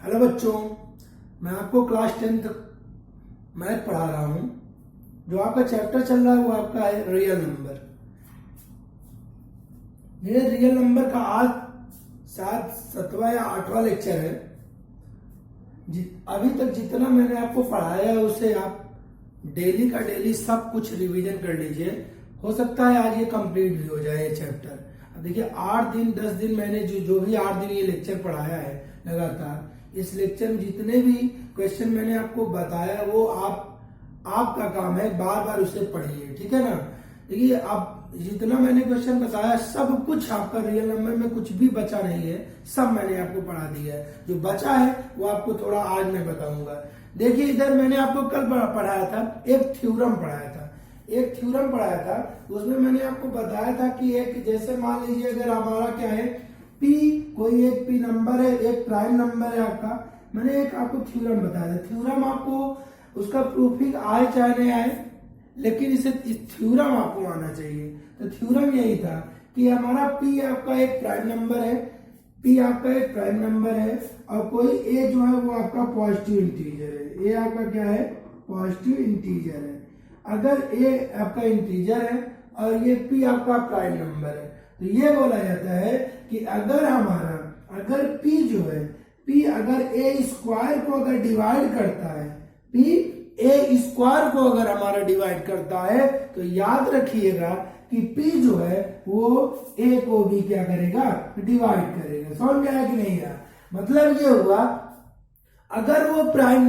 Hello बच्चों, मैं आपको क्लास 10 मैथ पढ़ा रहा हूँ। जो आपका चैप्टर चल रहा है वो आपका है रियल नंबर। ये रियल नंबर का आज शायद 7वां या 8वां लेक्चर है। अभी तक जितना मैंने आपको पढ़ाया है उसे आप डेली का डेली सब कुछ रिवीजन कर लीजिए। हो सकता है आज ये कंप्लीट भी हो जाए ये चैप्टर। अब देखिए 8 दिन 10 दिन मैंने जो भी 8 दिन ये लेक्चर पढ़ाया है लगातार, इस लेक्चर में जितने भी क्वेश्चन मैंने आपको बताया वो आपका काम है बार बार उसे पढ़िए, ठीक है ना। देखिए अब जितना मैंने क्वेश्चन बताया सब कुछ आपका रियल नंबर में कुछ भी बचा नहीं है, सब मैंने आपको पढ़ा दिया है। जो बचा है वो आपको थोड़ा आज मैं बताऊंगा। देखिए इधर मैंने आपको कल पढ़ाया था, एक थ्योरम पढ़ाया था। उसमें मैंने आपको बताया था कि एक जैसे मान लीजिए अगर हमारा क्या है पी, कोई एक पी नंबर है, एक प्राइम नंबर है आपका। मैंने एक आपको थ्योरम बताया था। थ्योरम आपको उसका प्रूफिंग आए चाहे नहीं आए, लेकिन इस थ्योरम आपको आना चाहिए। तो थ्योरम यही था कि हमारा पी आपका एक प्राइम नंबर है, और कोई ए जो है वो आपका पॉजिटिव इंटीजर है। ए आपका क्या है? पॉजिटिव इंटीजर है। अगर ए आपका इंटीजर है और ये पी आपका प्राइम नंबर है, तो ये बोला जाता है कि अगर पी जो है, पी अगर ए स्क्वायर को अगर डिवाइड करता है, पी ए स्क्वायर को अगर हमारा डिवाइड करता है, तो याद रखिएगा कि पी जो है वो ए को भी क्या करेगा? डिवाइड करेगा। समझ में आया कि नहीं आया? मतलब ये हुआ अगर वो प्राइम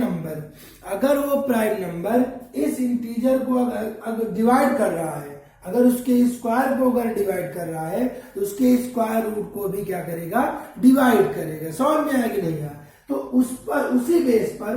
नंबर इस इंटीजर को अगर डिवाइड कर रहा है, अगर उसके स्क्वायर को अगर डिवाइड कर रहा है, तो उसके स्क्वायर रूट को भी क्या करेगा? डिवाइड करेगा। समझ में आया कि नहीं आया? तो उसी बेस पर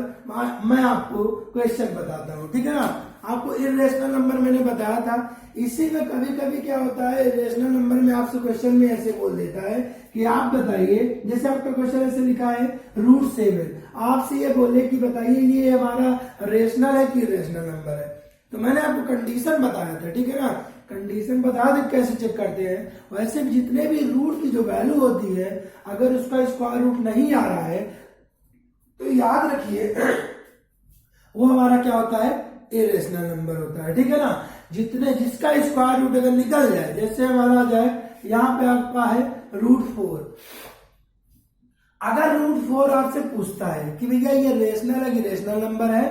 मैं आपको क्वेश्चन बताता हूं, ठीक है ना। आपको इरेशनल नंबर मैंने बताया था। इसी में कभी कभी क्या होता है, इरेशनल नंबर में आपसे क्वेश्चन में ऐसे बोल देता है कि आप बताइए, जैसे आपका क्वेश्चन ऐसे लिखा है √7, आपसे ये बोले कि बताइए ये हमारा रेशनल है कि इरेशनल नंबर है। तो मैंने आपको कंडीशन बताया था, ठीक है ना। कंडीशन बता दे कैसे चेक करते हैं। वैसे भी जितने भी रूट की जो वैल्यू होती है, अगर उसका स्क्वायर रूट नहीं आ रहा है, तो याद रखिए वो हमारा क्या होता है? इरेशनल नंबर होता है, ठीक है ना। जिसका स्क्वायर रूट अगर निकल जाए, जैसे हमारा जाए यहां पे आपका है √4। अगर √4 आपसे पूछता है कि भैया ये रेशनल है कि इरेशनल नंबर है,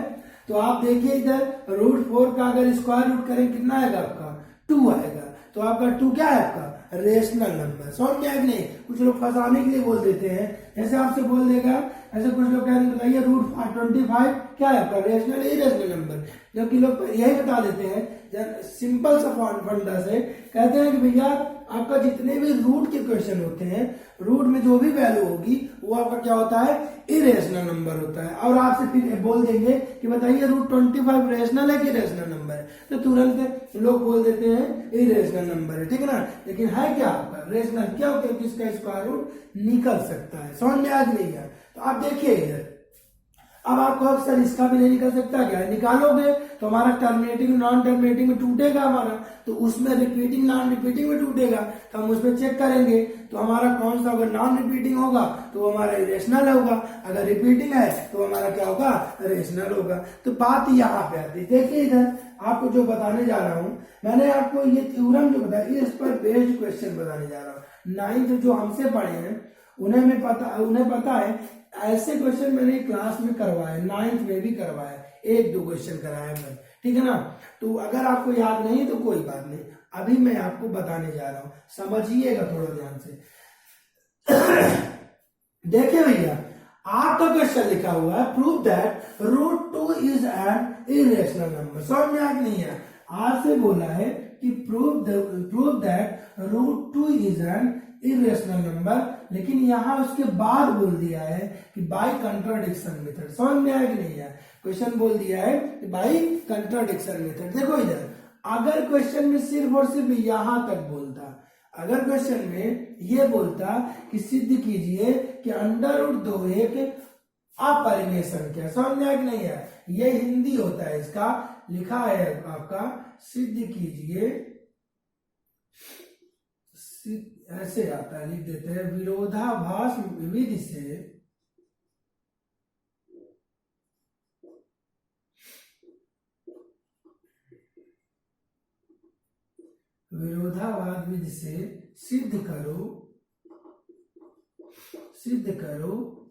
तो आप देखिए इधर √4 का अगर स्क्वायर रूट करें कितना आएगा? आपका 2 आएगा। तो आपका 2 क्या है? आपका रेशनल नंबर। समझ में आया कि नहीं? कुछ लोग फंसाने के लिए बोल देते हैं, ऐसे आपसे बोल देगा, ऐसे कुछ लोग कहेंगे बताइए √25 क्या है आपका? Rational irrational number. जबकि लोग यही बता देते हैं, सिंपल सा फंडा से कहते हैं कि भैया आपका जितने भी रूट के क्वेश्चन होते हैं, रूट में जो भी वैल्यू होगी वो आपका क्या होता है? इरेशनल नंबर होता है। और आपसे फिर बोल देंगे कि बताइए √25 रेशनल है कि इरेशनल नंबर है, तो तुरंत लोग बोल देते हैं इरेशनल नंबर है, ठीक है ना। लेकिन है क्या आपका? रेशनल। क्या होता है? क्योंकि इसका स्क्वायर रूट निकल सकता है। समझ में आज नहीं है? तो आप देखिए इधर, अब आपको अक्सर इसका भी नहीं निकल सकता, क्या निकालोगे तो हमारा टर्मिनेटिंग नॉन टर्मिनेटिंग में टूटेगा हमारा, तो उसमें रिपीटिंग नॉन रिपीटिंग में टूटेगा। तो हम उसमें चेक करेंगे, तो हमारा कौन सा अगर नॉन रिपीटिंग होगा तो हमारा इरेशनल होगा, अगर रिपीटिंग है तो हमारा क्या होगा? रेशनल होगा। तो बात यहाँ पे आती है। देखिए इधर आपको जो बताने जा रहा हूं, मैंने आपको ये थ्योरम जो बताया इस पर बेस्ड क्वेश्चन बताने जा रहा हूँ। 9th जो हमसे पढ़े हैं उन्हें पता है ऐसे क्वेश्चन मैंने क्लास में करवाए, 9th में भी करवाए, 1-2 क्वेश्चन कराया मैं, ठीक है ना। तो अगर आपको याद नहीं तो कोई बात नहीं, अभी मैं आपको बताने जा रहा हूं, समझिएगा थोड़ा ध्यान से। देखिए भैया आपका क्वेश्चन लिखा हुआ है prove that √2 is an irrational number. समझ में आ नहीं है? आपसे बोला है कि prove that √2 is an irrational number, लेकिन यहां उसके बाद बोल दिया है कि बाय कंट्राडिक्शन मेथड। समझ में आया कि नहीं है? क्वेश्चन बोल दिया है कि बाय कंट्राडिक्शन मेथड। देखो इधर, अगर क्वेश्चन में सिर्फ और सिर्फ यहां तक बोलता, अगर क्वेश्चन में ये बोलता कि सिद्ध कीजिए कि √2 एक अपरिमेय संख्या। समझ में आया कि नहीं है? ये हिंदी होता है, इसका लिखा है आपका सिद्ध कीजिए, ऐसे आता है, लिख देते हैं विरोधाभास विधि से विरोधाभास विधि से सिद्ध करो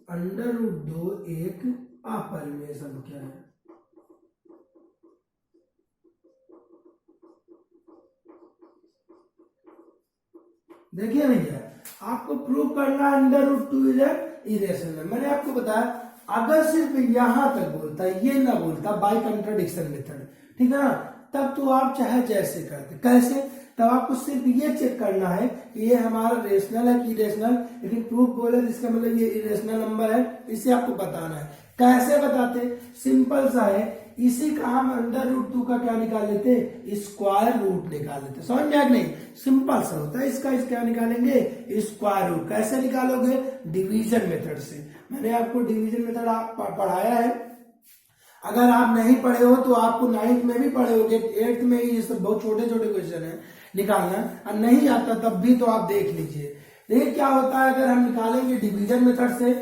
√2 एक अपरिमेय संख्या है। देखिए भैया, आपको प्रूव करना √2 इज इरेशनल। मैंने आपको बताया अगर सिर्फ यहां तक बोलता, ये ना बोलता बाय कंट्राडिक्शन मेथड, ठीक है ना, तब तो आप चाहे जैसे करते। कैसे? तब आपको सिर्फ ये चेक करना है कि ये हमारा रेशनल है कि इरेशनल। लेकिन प्रूफ बोले इसका मतलब ये इरेशनल नंबर है, इसे आपको बताना है। कैसे बताते? सिंपल सा है, इसी का हम √2 का क्या निकाल लेते? स्क्वायर रूट निकाल लेते। समझ में आया कि नहीं? सिंपल सा होता है। इसका क्या निकालेंगे? Square root. कैसे निकालोगे? डिवीजन मेथड से। मैंने आपको डिवीजन मेथड पढ़ाया है। अगर आप नहीं पढ़े हो तो आपको 9th में भी पढ़े होगे, 8th में ही। ये सब बहुत छोटे छोटे क्वेश्चन है निकालना, और नहीं आता तब भी तो आप देख लीजिए। देखिए क्या होता है, अगर हम निकालेंगे डिवीजन मेथड से,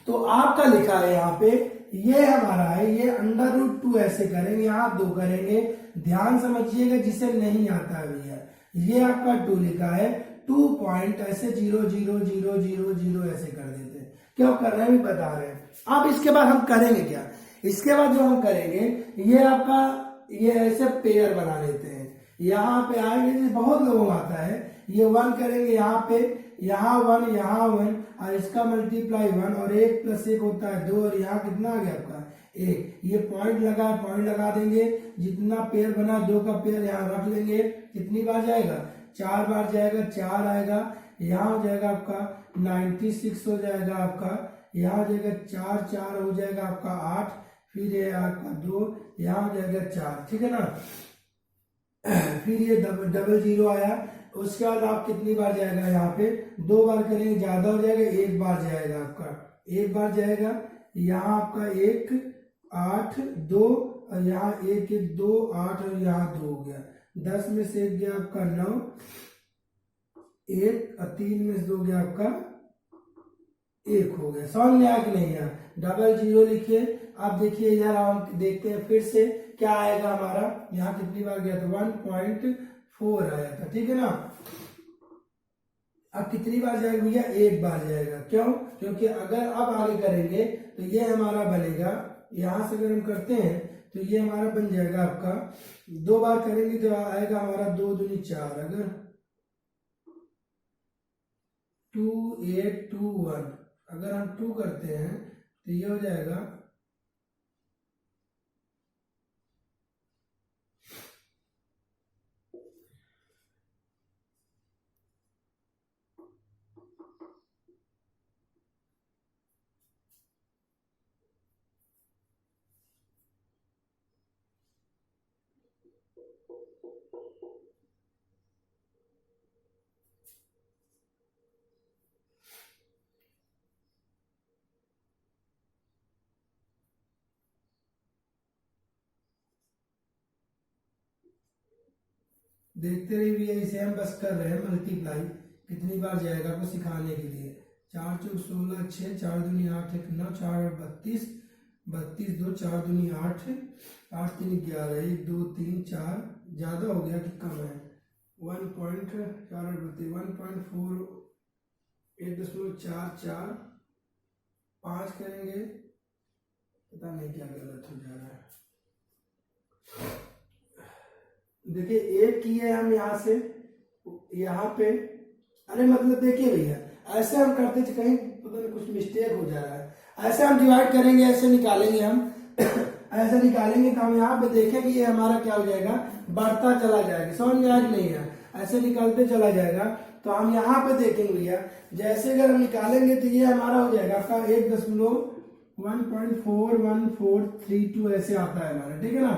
तो आपका लिखा है यहाँ पे, ये हमारा है, ये √2 ऐसे करेंगे, यहाँ 2 करेंगे। ध्यान समझिएगा जिसे नहीं आता है भैया, ये आपका 2 लिखा है, 2 पॉइंट ऐसे 0 0 0 0 0 ऐसे कर देते हैं। क्यों कर रहे हैं भी बता रहे हैं। अब इसके बाद हम करेंगे क्या? इसके बाद जो हम करेंगे, ये आपका ये ऐसे पेयर बना लेते हैं। यहाँ पे आएंगे, बहुत लोगों में आता है, ये 1 करेंगे यहाँ पे, यहाँ 1 यहाँ 1, और इसका मल्टीप्लाई 1, और 1 + 1 होता है 2, और यहाँ कितना आ गया आपका 1। ये पॉइंट लगा देंगे। जितना पेयर बना 2 का पेयर यहाँ रख लेंगे। कितनी बार जाएगा? 4 बार जाएगा, 4 आएगा। यहाँ हो जाएगा आपका 96 हो जाएगा आपका। यहाँ हो जाएगा 4 4 हो जाएगा आपका 8, फिर ये आपका 2, यहाँ हो जाएगा 4, ठीक है ना। फिर ये डबल 0 आया। उसके बाद आप कितनी बार जाएगा? यहाँ पे 2 बार करेंगे, ज्यादा हो जाएगा, 1 बार जाएगा आपका, 1 बार जाएगा। यहाँ आपका 1 8 2, और यहाँ 1 1 2 8, और यहाँ 2 हो गया। 10 में से 1 गया आपका 9, 1 और 3 में से 2 गया आपका 1 हो गया। समझ में आया कि नहीं? यहाँ डबल 0 लिखिए। आप देखिए इधर हम देखते हैं फिर से क्या आएगा हमारा। यहाँ कितनी बार गया था? 1.4 आया था, ठीक है ना। अब कितनी बार जाएगा भैया? 1 बार जाएगा। क्यों? क्योंकि अगर अब आगे करेंगे तो ये हमारा बनेगा, यहां से अगर हम करते हैं तो ये हमारा बन जाएगा आपका, 2 बार करेंगे तो आएगा हमारा 2 दूनी 4, अगर 2 8 2 1, अगर हम 2 करते हैं तो ये हो जाएगा देखते रहिए भैया, इसे हम बस कर रहे हैं मल्टीप्लाई। कितनी बार जाएगा आपको सिखाने के लिए। 4 4 16 6, 4 दूनी 8 1 9, 4 32 32 2, 4 दूनी 8 8 3 11, 1 2 3 4, ज्यादा हो गया कि कम है? 1.4 1.4 1.44 5 करेंगे, पता नहीं क्या गलत हो जा रहा है। देखिए 1 किए हम यहाँ से यहाँ पे, अरे मतलब देखिए भैया, ऐसे हम करते थे, कहीं पता नहीं कुछ मिस्टेक हो जा रहा है। ऐसे हम डिवाइड करेंगे, ऐसे निकालेंगे हम ऐसे निकालेंगे तो हम यहाँ पे देखें कि ये हमारा क्या हो जाएगा? बढ़ता चला जाएगा। समझ में आया कि नहीं है? ऐसे निकालते चला जाएगा। तो हम यहाँ पे देखेंगे भैया, जैसे अगर हम निकालेंगे तो ये हमारा हो जाएगा आपका 1.141432 ऐसे आता है हमारा, ठीक है ना।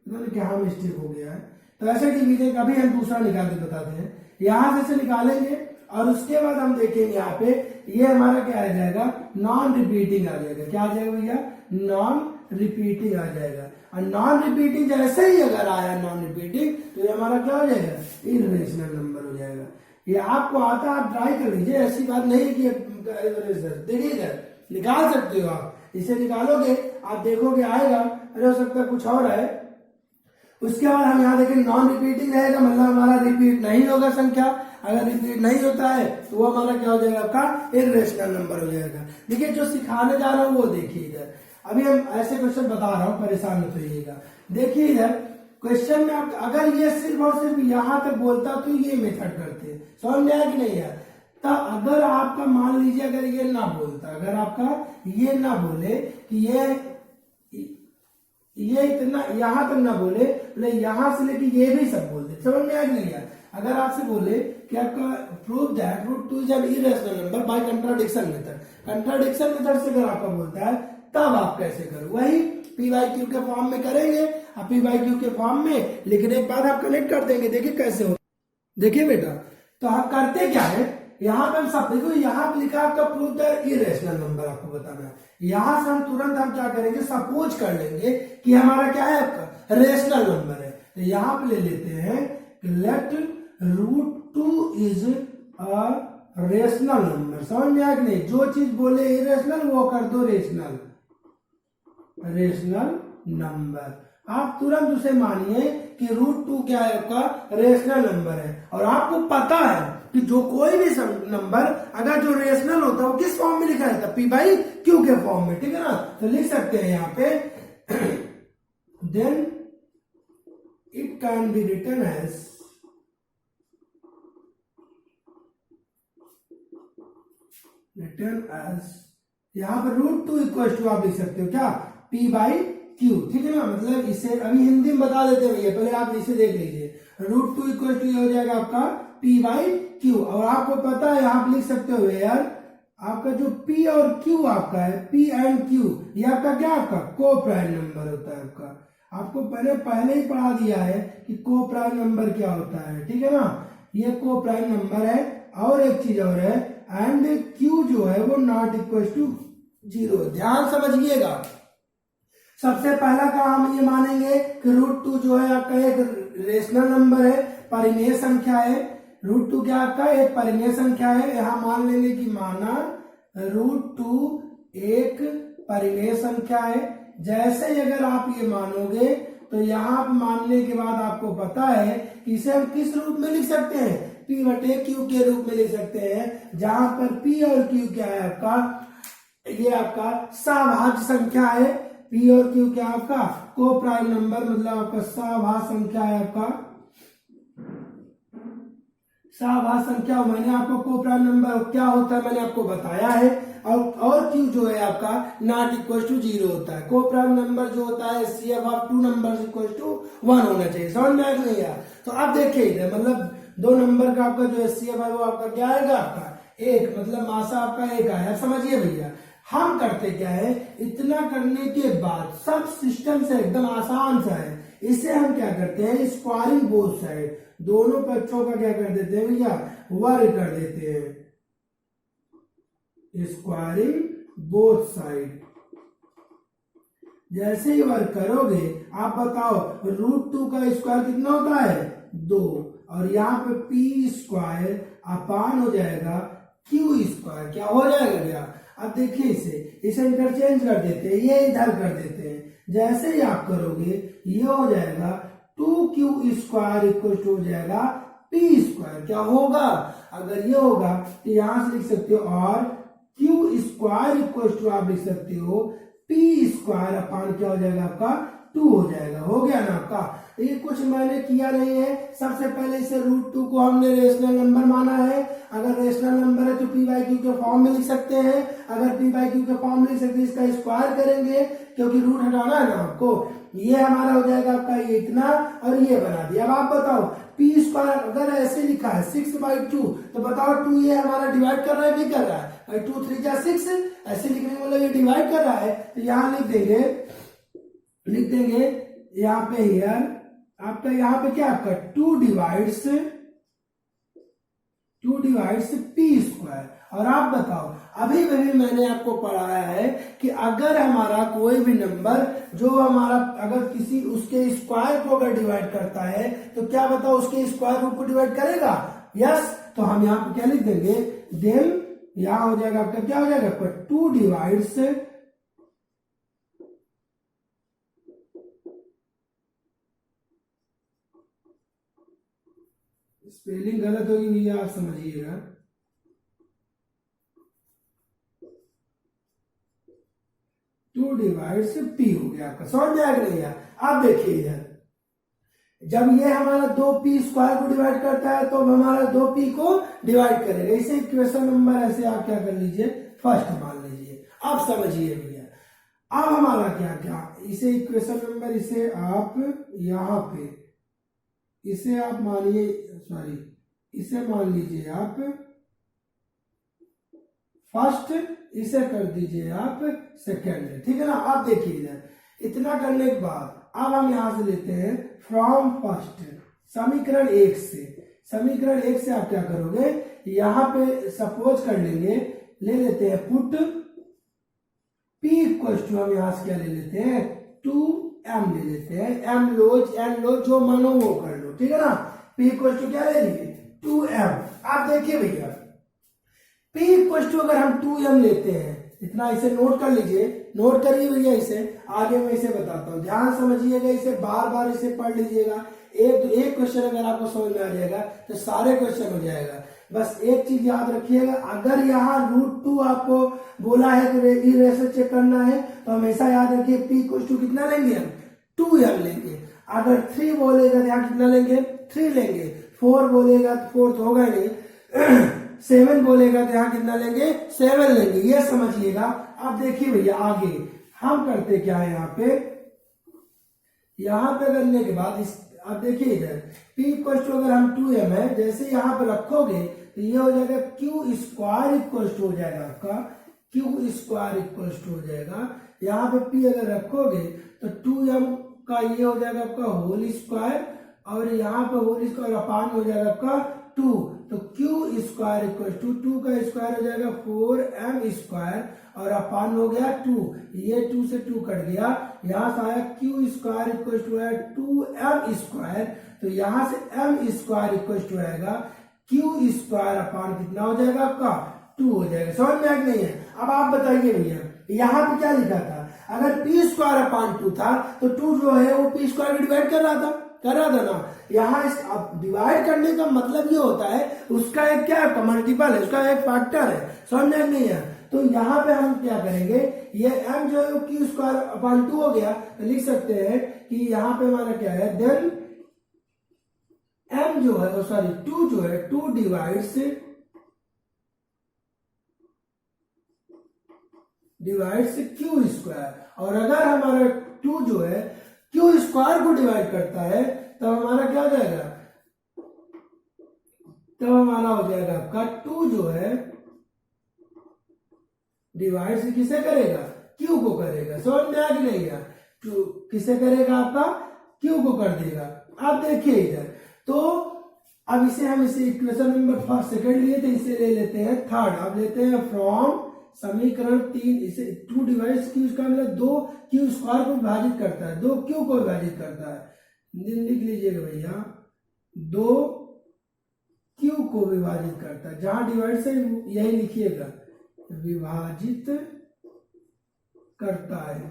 तो क्या मिस्टेक हो गया है, तो ऐसे डिवीजन का भी हम दूसरा निकाल के बताते हैं। यहां से निकालेंगे और उसके बाद हम देखेंगे यहाँ पे ये हमारा क्या आ जाएगा? नॉन रिपीटिंग आ जाएगा। क्या आ जाएगा भैया? नॉन रिपीटिंग आ जाएगा। और नॉन रिपीटिंग जैसे ही अगर आया नॉन रिपीटिंग, तो ये हमारा क्या हो जाएगा? इरेशनल नंबर हो जाएगा। ये आपको आता, आप ट्राई कर लीजिए, ऐसी बात नहीं कि देखिए इधर निकाल सकते हो आप। इसे निकालोगे, आप देखोगे आएगा। अरे हो सकता है कुछ और है, उसके बाद हम यहाँ देखें नॉन रिपीटिंग रहेगा, मतलब हमारा रिपीट नहीं होगा संख्या। अगर रिपीट नहीं होता है तो वो हमारा क्या हो जाएगा, आपका इर्रेशनल नंबर हो जाएगा। देखिए जो सिखाने जा रहा हूँ वो देखिए इधर, अभी हम ऐसे क्वेश्चन बता रहा हूँ, परेशान मत होइएगा। देखिए इधर क्वेश्चन में आप अगर ये सिर्फ और सिर्फ यहाँ तक बोलता तो ये मेथड करते, समझ में आया कि नहीं यार। तो अगर आपका मान लीजिए अगर ये ना बोलता, अगर आपका ये ना बोले कि ये इतना यहाँ तक ना बोले, बोले यहाँ से लेके ये भी सब बोल दे, समझ में आया कि नहीं यार। अगर आपसे बोले कि आपका prove that root 2 is an irrational number by contradiction method, contradiction method से अगर आपका बोलता है तब आप कैसे करो, वही पी बाई क्यू के फॉर्म में करेंगे। अब पी बाई क्यू के फॉर्म में लिखने के बाद आप कनेक्ट कर देंगे, देखिए कैसे हो। देखिए बेटा तो आप करते क्या है, यहाँ पे हम सब देखो, यहाँ पे लिखा आपका प्रूव द इरेशनल नंबर, आपको बताना है। यहाँ से हम तुरंत हम क्या करेंगे, सपोज कर लेंगे कि हमारा क्या है, आपका रेशनल नंबर है। तो यहाँ पे ले लेते हैं let root 2 is a rational number, समझ में आया कि नहीं। जो चीज बोले इरेशनल वो कर दो रेशनल, रेशनल नंबर। आप तुरंत उसे मानिए कि रूट 2 क्या है, आपका रेशनल नंबर है। और आपको पता है कि जो कोई भी नंबर अगर जो रेशनल होता है वो किस फॉर्म में लिखा रहता है, पी बाई क्यू के फॉर्म में, ठीक है ना। तो लिख सकते हैं यहाँ पे then it can be written as यहाँ पर रूट 2 इक्वल टू आप लिख सकते हो क्या, पी बाई क्यू, ठीक है ना। मतलब इसे अभी हिंदी में बता देते हैं भैया, पहले आप इसे देख लीजिए। रूट 2 इक्वल टू हो जाएगा आपका पी बाई क्यू। और आपको पता है आप लिख सकते हो यार, आपका जो पी और क्यू आपका है, पी एंड क्यू, ये आपका क्या, आपका को प्राइम नंबर होता है। आपको पहले ही पढ़ा दिया है कि को प्राइम नंबर क्या होता है, ठीक है ना। ये को प्राइम नंबर है। और एक चीज और है, एंड क्यू जो है वो नॉट इक्वल टू 0। ध्यान समझिएगा, सबसे पहला काम हम ये मानेंगे कि रूट 2 जो है आपका एक रेशनल नंबर है, परिमेय संख्या है। रूट 2 क्या आपका एक परिमेय संख्या है। यहां मान लेंगे कि माना रूट 2 एक परिमेय संख्या है। जैसे ही अगर आप ये मानोगे तो यहाँ पे मानने के बाद आपको पता है कि इसे हम किस रूप में लिख सकते हैं, पी बटे क्यू के रूप में लिख सकते हैं। जहां पर पी और क्यू क्या है आपका, ये आपका सभाज्य संख्या है। पी और क्यू क्या आपका को प्राइम नंबर, मतलब आपका सभाज्य संख्या है। आपका सभाज्य संख्या मैंने आपको को प्राइम नंबर क्या होता है मैंने आपको बताया है। और क्यू जो है आपका नॉट इक्वल टू 0 होता है। को प्राइम नंबर जो होता है CF of 2 number equal to 1 होना चाहिए, समझ में आया नहीं यार। तो आप देखिए इधर मतलब 2 नंबर का आपका जो CF है वो आपका क्या आएगा, आपका 1, मतलब मासा आपका 1 आया। समझिए भैया हम करते क्या है, इतना करने के बाद सब सिस्टम से एकदम आसान सा है। इसे हम क्या करते हैं, स्क्वायरिंग बोथ साइड, दोनों पक्षों का क्या कर देते हैं भैया, वर्ग कर देते हैं। स्क्वायरिंग बोथ साइड, जैसे ही वर्ग करोगे आप बताओ रूट 2 का स्क्वायर कितना होता है, 2। और यहाँ पे पी स्क्वायर अपान हो जाएगा क्यू स्क्वायर, क्या हो जाएगा क्या। अब देखिए इसे इंटरचेंज कर देते हैं, ये इधर कर देते हैं। जैसे ही आप करोगे ये हो जाएगा 2q स्क्वायर इक्वल टू हो जाएगा पी स्क्वायर। क्या होगा, अगर ये होगा तो यहां से लिख सकते हो और क्यू स्क्वायर इक्वल टू आप लिख सकते हो पी स्क्वायर अपान क्या हो जाएगा आपका 2 हो जाएगा। हो गया ना आपका। ये कुछ मैंने किया नहीं है। सबसे पहले इसे रूट 2 को हमने रेशनल नंबर माना है। अगर रेशनल नंबर है तो पी बाई क्यू के फॉर्म में लिख सकते हैं। अगर पी बाई क्यू के फॉर्म में लिख सकते हैं, इसका स्क्वायर करेंगे क्योंकि रूट हटाना है ना आपको। ये हमारा हो जाएगा आपका ये इतना और ये बना दिया। अब आप बताओ पी स्क्वायर अगर ऐसे लिखा है 6/2 तो बताओ 2 ये हमारा डिवाइड कर रहा है नहीं कर रहा है, भाई 2 3 जा 6 ऐसे लिखने का मतलब ये डिवाइड कर रहा है। तो यहाँ लिख देंगे यहाँ पे यार आपका यहाँ पे क्या आपका 2 डिवाइड्स पी स्क्वायर। और आप बताओ अभी मैंने आपको पढ़ाया है कि अगर हमारा कोई भी नंबर जो हमारा अगर किसी उसके स्क्वायर को अगर डिवाइड करता है तो क्या बताओ उसके स्क्वायर रूट को डिवाइड करेगा, यस। तो हम यहाँ पे क्या लिख देंगे, देन यहाँ हो जाएगा आपका क्या हो जाएगा आपका 2 डिवाइड्स स्पेलिंग गलत होगी भैया, आप समझिएगा। टू डिवाइड्स पी हो गया आपका, समझ में आ गया। आप देखिए इधर, जब ये हमारा 2p स्क्वायर को डिवाइड करता है तो हमारा 2p को डिवाइड करेगा। इसे इक्वेशन नंबर ऐसे आप क्या कर लीजिए, फर्स्ट मान लीजिए। आप समझिए भैया, अब हमारा क्या क्या, इसे इक्वेशन नंबर, इसे आप यहाँ पे, इसे आप मानिए, सॉरी इसे मान लीजिए आप फर्स्ट, इसे कर दीजिए आप सेकेंड, ठीक है ना। आप देखिए इधर, इतना करने के बाद अब हम यहां से लेते हैं फ्रॉम फर्स्ट, समीकरण 1 से। समीकरण 1 से आप क्या करोगे, यहां पे सपोज कर लेंगे, ले लेते हैं पुट p इक्वल टू, हम यहां से क्या ले लेते हैं 2m ले लेते हैं, m लो n लो, जो मानो वो कर लो, ठीक है ना। p इक्वल टू क्या ले लिए 2m। आप देखिए भैया, p इक्वल टू अगर हम 2m लेते हैं, इतना इसे नोट कर लीजिए, नोट करिए भैया इसे, आगे मैं इसे बताता हूँ, ध्यान समझिएगा, इसे बार बार इसे पढ़ लीजिएगा। एक क्वेश्चन अगर आपको समझ में आ जाएगा तो सारे क्वेश्चन हो जाएगा। बस एक चीज याद रखिएगा, अगर यहाँ √2 आपको बोला है कि रेशो चेक करना है तो हमेशा याद रखिए p इक्वल टू कितना लेंगे हम 2m लेंगे। अगर 3 बोलेगा तो यहाँ कितना लेंगे 3 लेंगे, 4 बोलेगा तो 4 तो होगा नहीं 7 बोलेगा तो यहाँ कितना लेंगे 7 लेंगे, ये समझिएगा। अब देखिए भैया आगे हम करते क्या है, यहाँ पे करने के बाद इस, अब देखिए इधर p इक्वल टू अगर हम 2m है, जैसे यहाँ पे रखोगे तो ये हो जाएगा q स्क्वायर इक्वल टू हो जाएगा आपका, q स्क्वायर इक्वल टू हो जाएगा। यहाँ पे p अगर रखोगे तो 2m का ये हो जाएगा आपका होल स्क्वायर, और यहाँ पे होल स्क्वायर अपान हो जाएगा आपका 2, तो q स्क्वायर इक्वल टू 2 का स्क्वायर हो जाएगा 4m स्क्वायर, और अपान हो गया 2, ये 2 से 2 कट गया, यहाँ से आया q स्क्वायर इक्वल टू है 2m स्क्वायर, तो यहाँ से m स्क्वायर इक्वल टू आएगा q स्क्वायर अपान कितना हो जाएगा आपका 2 हो जाएगा। समझ में आ नहीं है। अब आप बताइए भैया, यहाँ पे क्या लिखा था, अगर p स्क्वायर अपान 2 था तो 2 जो है वो p स्क्वायर डिवाइड कर रहा था ना। यहाँ अब डिवाइड करने का मतलब ये होता है उसका एक क्या है, मल्टीपल है, उसका एक फैक्टर है, समझ में नहीं है। तो यहाँ पे हम क्या करेंगे, ये m जो है वो q स्क्वायर अपान 2 हो गया, तो लिख सकते हैं कि यहाँ पे हमारा क्या है, देन m जो है, सॉरी 2 जो है 2 डिवाइड्स q स्क्वायर, और अगर हमारा 2 जो है q स्क्वायर को डिवाइड करता है तो हमारा क्या हो जाएगा, तो हमारा हो जाएगा आपका 2 जो है डिवाइड से किसे करेगा, q को करेगा। समझ में आ गया नहीं है, टू किसे करेगा आपका q को कर देगा। आप देखिए इधर, तो अब इसे इक्वेशन नंबर फर्स्ट सेकंड लिए थे, इसे ले लेते हैं थर्ड। अब लेते हैं फ्रॉम समीकरण 3, इसे 2 डिवाइड्स q का मतलब 2 q स्क्वायर को विभाजित करता है, 2 q को विभाजित करता है, लिख लीजिएगा भैया 2 q को विभाजित करता है, जहां डिवाइड से यही लिखिएगा विभाजित करता है।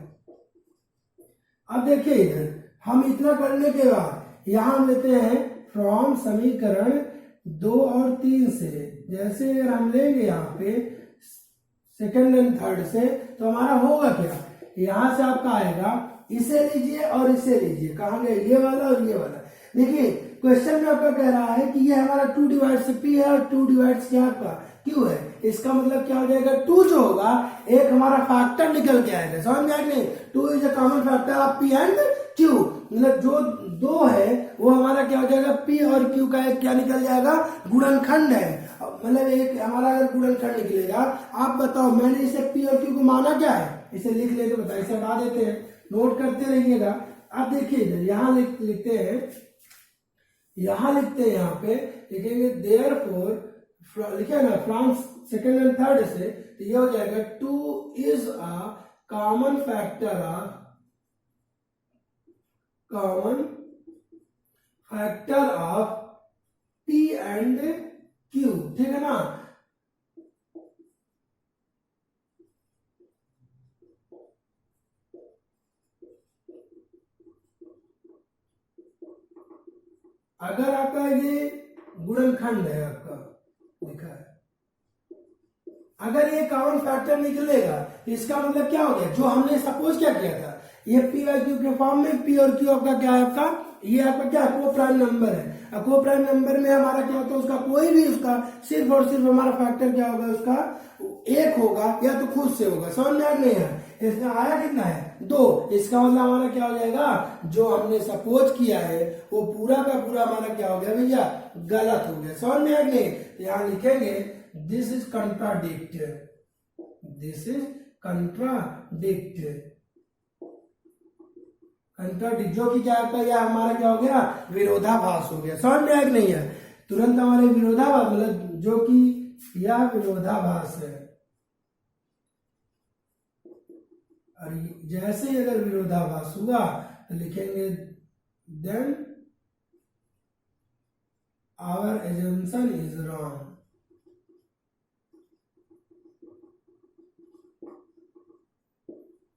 अब देखिए इधर हम इतना करने के बाद यहां हम लेते हैं फ्रॉम समीकरण 2 और 3 से, जैसे अगर हम लेंगे यहाँ पे सेकंड एंड थर्ड से, तो हमारा होगा क्या, यहां से आपका आएगा, इसे लीजिए और इसे लीजिए, कहाँ गए ये वाला और ये वाला। देखिए क्वेश्चन में आपका कह रहा है कि ये हमारा 2 डिवाइड्स p है और 2 डिवाइड्स क्या आपका q है, इसका मतलब क्या हो जाएगा 2 जो होगा एक हमारा फैक्टर निकल के आएगा। समझ में आएगा नहीं, 2 is a common factor of p and q, मतलब जो 2 है वो हमारा क्या हो जाएगा p और q का एक क्या निकल जाएगा, गुणनखंड है, मतलब एक हमारा अगर गुणनखंड निकलेगा। आप बताओ मैंने इसे p और q को माना क्या है, इसे लिख लेते बताइए, इसे हटा देते हैं, नोट करते रहिएगा। आप देखिए इधर यहाँ लिखते हैं, यहाँ पे लिखेंगे देयरफॉर, लिखे ना फ्रॉम सेकंड एंड थर्ड से, तो ये हो जाएगा 2 is a common factor of p and q, ठीक है ना। अगर आपका ये गुणनखंड है आपका, लिखा है। अगर ये कॉमन फैक्टर निकलेगा इसका मतलब क्या हो गया, जो हमने सपोज क्या किया था, ये पी बाई क्यू के फॉर्म में, पी और क्यू आपका क्या है, आपका ये आपका क्या है, को प्राइम नंबर है। अब को प्राइम नंबर में हमारा क्या होता है, उसका कोई भी उसका सिर्फ और सिर्फ हमारा फैक्टर क्या होगा, उसका एक होगा या तो खुद से होगा। समझ में आ नहीं है, इसमें आया कितना है, 2। इसका मतलब हमारा क्या हो जाएगा, जो हमने सपोज किया है वो पूरा का पूरा हमारा क्या हो गया भैया, गलत हो गया। समझ में आ नहीं, यहाँ लिखेंगे this is contradict, this is contradict, contradict जो कि क्या होता है, हमारा क्या हो गया, विरोधाभास हो गया। समझ में आ नहीं है, तुरंत हमारे विरोधाभास मतलब जो कि यह विरोधाभास है, और जैसे ही अगर विरोधाभास हुआ तो लिखेंगे then our assumption is wrong,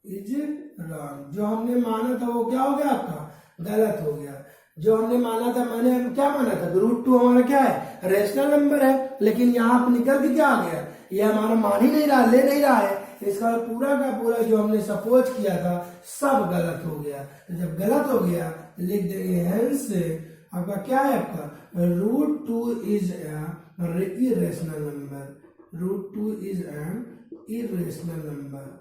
is wrong. जो हमने माना था वो क्या हो गया, आपका गलत हो गया। जो हमने माना था, मैंने क्या माना था, √2 हमारा क्या है, रेशनल नंबर है, लेकिन यहाँ पर निकल के क्या आ गया, ये हमारा मान ही नहीं रहा, ले नहीं रहा है। इसका पूरा का पूरा जो हमने सपोज किया था सब गलत हो गया। तो जब गलत हो गया लिख देंगे हेंस आपका क्या है, आपका √2 is irrational number, √2 is an irrational number.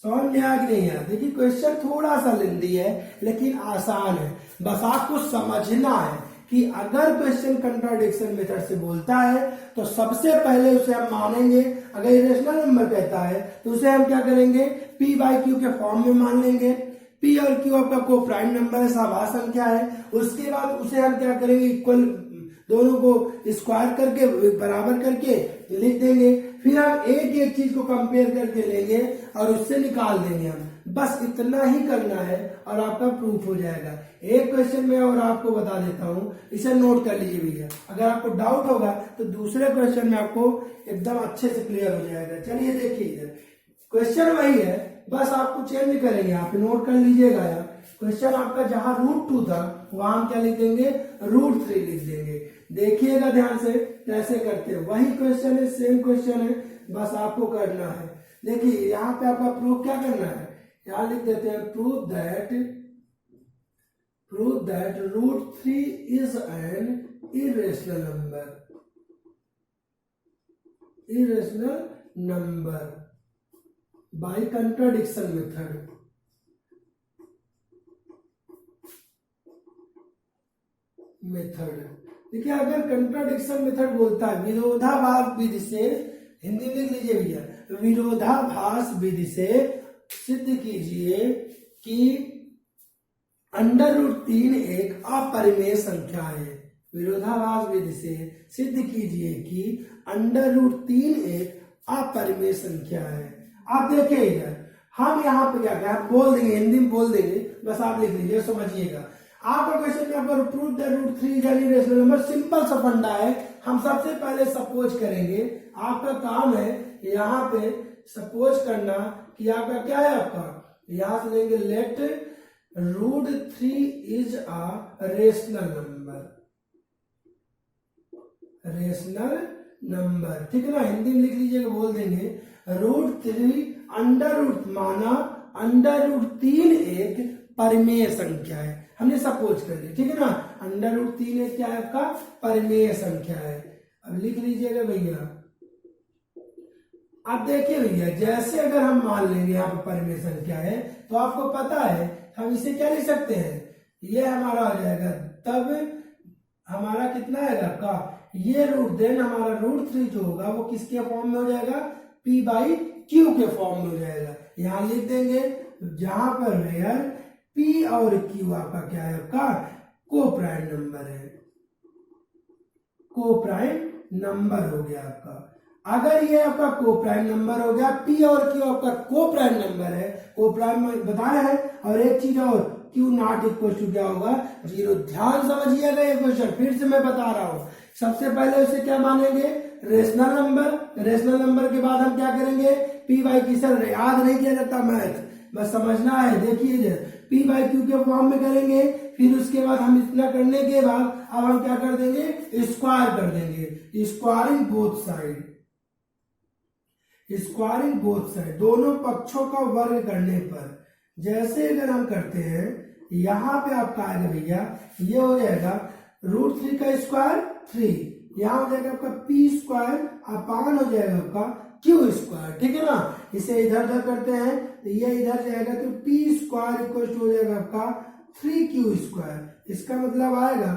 समझ में आ नहीं है, देखिए क्वेश्चन थोड़ा सा लेंदी है लेकिन आसान है, बस आपको समझना है कि अगर क्वेश्चन कंट्राडिक्शन मेथड से बोलता है तो सबसे पहले उसे हम मानेंगे। अगर इरेशनल नंबर कहता है तो उसे हम क्या करेंगे, पी बाई क्यू के फॉर्म में मान लेंगे। पी और क्यू आपका को प्राइम नंबर है, सभाज्य संख्या है। उसके बाद उसे हम क्या करेंगे, इक्वल दोनों को स्क्वायर करके बराबर करके लिख देंगे। फिर हम एक एक चीज को कंपेयर करके लेंगे और उससे निकाल देंगे हम। बस इतना ही करना है और आपका प्रूफ हो जाएगा। एक क्वेश्चन में और आपको बता देता हूं, इसे नोट कर लीजिए भैया। अगर आपको डाउट होगा तो दूसरे क्वेश्चन में आपको एकदम अच्छे से क्लियर हो जाएगा। चलिए देखिए, इधर क्वेश्चन वही है, बस आपको चेंज करेंगे। यहाँ पे नोट कर लीजिएगा यार, क्वेश्चन आपका जहां √2 था वहां हम क्या लिख देंगे, √3 लिख देंगे। देखिएगा ध्यान से कैसे करते हैं, वही क्वेश्चन है, सेम क्वेश्चन है, बस आपको करना है। देखिए यहाँ पे आपका प्रूफ क्या करना है, यहाँ लिख देते हैं proof that √3 is an irrational number by contradiction method. देखिए अगर कंट्राडिक्शन मेथड बोलता है विरोधाभास विधि से, हिंदी में लिख लीजिए भैया, विरोधाभास विधि से सिद्ध कीजिए कि √3 एक अपरिमेय संख्या है। विरोधाभास विधि से सिद्ध कीजिए कि √3 एक अपरिमेय संख्या है। आप देखिए इधर हम यहाँ पे क्या क्या बोल देंगे, हिंदी में बोल देंगे, बस आप लिख लीजिए, समझिएगा। आपका क्वेश्चन में आपका proof that √3 is an irrational number, simple सा फंडा है। हम सबसे पहले सपोज करेंगे, आपका काम है यहाँ पे सपोज करना कि आपका क्या है, आपका यहां से लेंगे let √3 is a rational number, ठीक है ना। हिंदी में लिख लीजिएगा, बोल देंगे √3 अंडर माना √3 एक परिमेय संख्या है, हमने सपोज कर लिया, ठीक है ना। √3 एक क्या है, आपका परिमेय संख्या है। अब लिख लीजिएगा भैया। अब देखिए भैया, जैसे अगर हम मान लेंगे यहाँ पर परिमेय संख्या है तो आपको पता है हम इसे क्या लिख सकते हैं, ये हमारा हो जाएगा, तब हमारा कितना है आपका ये देन हमारा √3 जो होगा वो किसके फॉर्म में हो जाएगा, पी बाई क्यू के फॉर्म में हो जाएगा। यहां लिख देंगे जहां पर वेयर पी और क्यू आपका क्या है, आपका को प्राइम नंबर है, को प्राइम नंबर हो गया आपका। अगर ये आपका को प्राइम नंबर हो गया, पी और क्यू आपका को प्राइम नंबर है, को प्राइम बताया है। और एक चीज और, क्यू नॉट इक्वल टू क्या होगा, 0। ध्यान समझिएगा ये क्वेश्चन, फिर से मैं बता रहा हूं। सबसे पहले उसे क्या मानेंगे, रेशनल नंबर। रेशनल नंबर के बाद हम क्या करेंगे, पी बाई क्यू। सर याद नहीं किया जाता मैथ, बस समझना है। देखिए पी बाई क्यू के फॉर्म में करेंगे, फिर उसके बाद हम इतना करने के बाद अब हम क्या कर देंगे, स्क्वायर कर देंगे, squaring both side, squaring both side, दोनों पक्षों का वर्ग करने पर। जैसे अगर हम करते हैं, यहां पे आपका आएगा भैया, ये हो जाएगा √3 का स्क्वायर 3, यहां हो जाएगा आपका p स्क्वायर अपान हो जाएगा आपका q स्क्वायर, ठीक है ना। इसे इधर उधर करते हैं तो ये इधर जाएगा तो p स्क्वायर इक्वल टू हो जाएगा आपका 3q स्क्वायर। इसका मतलब आएगा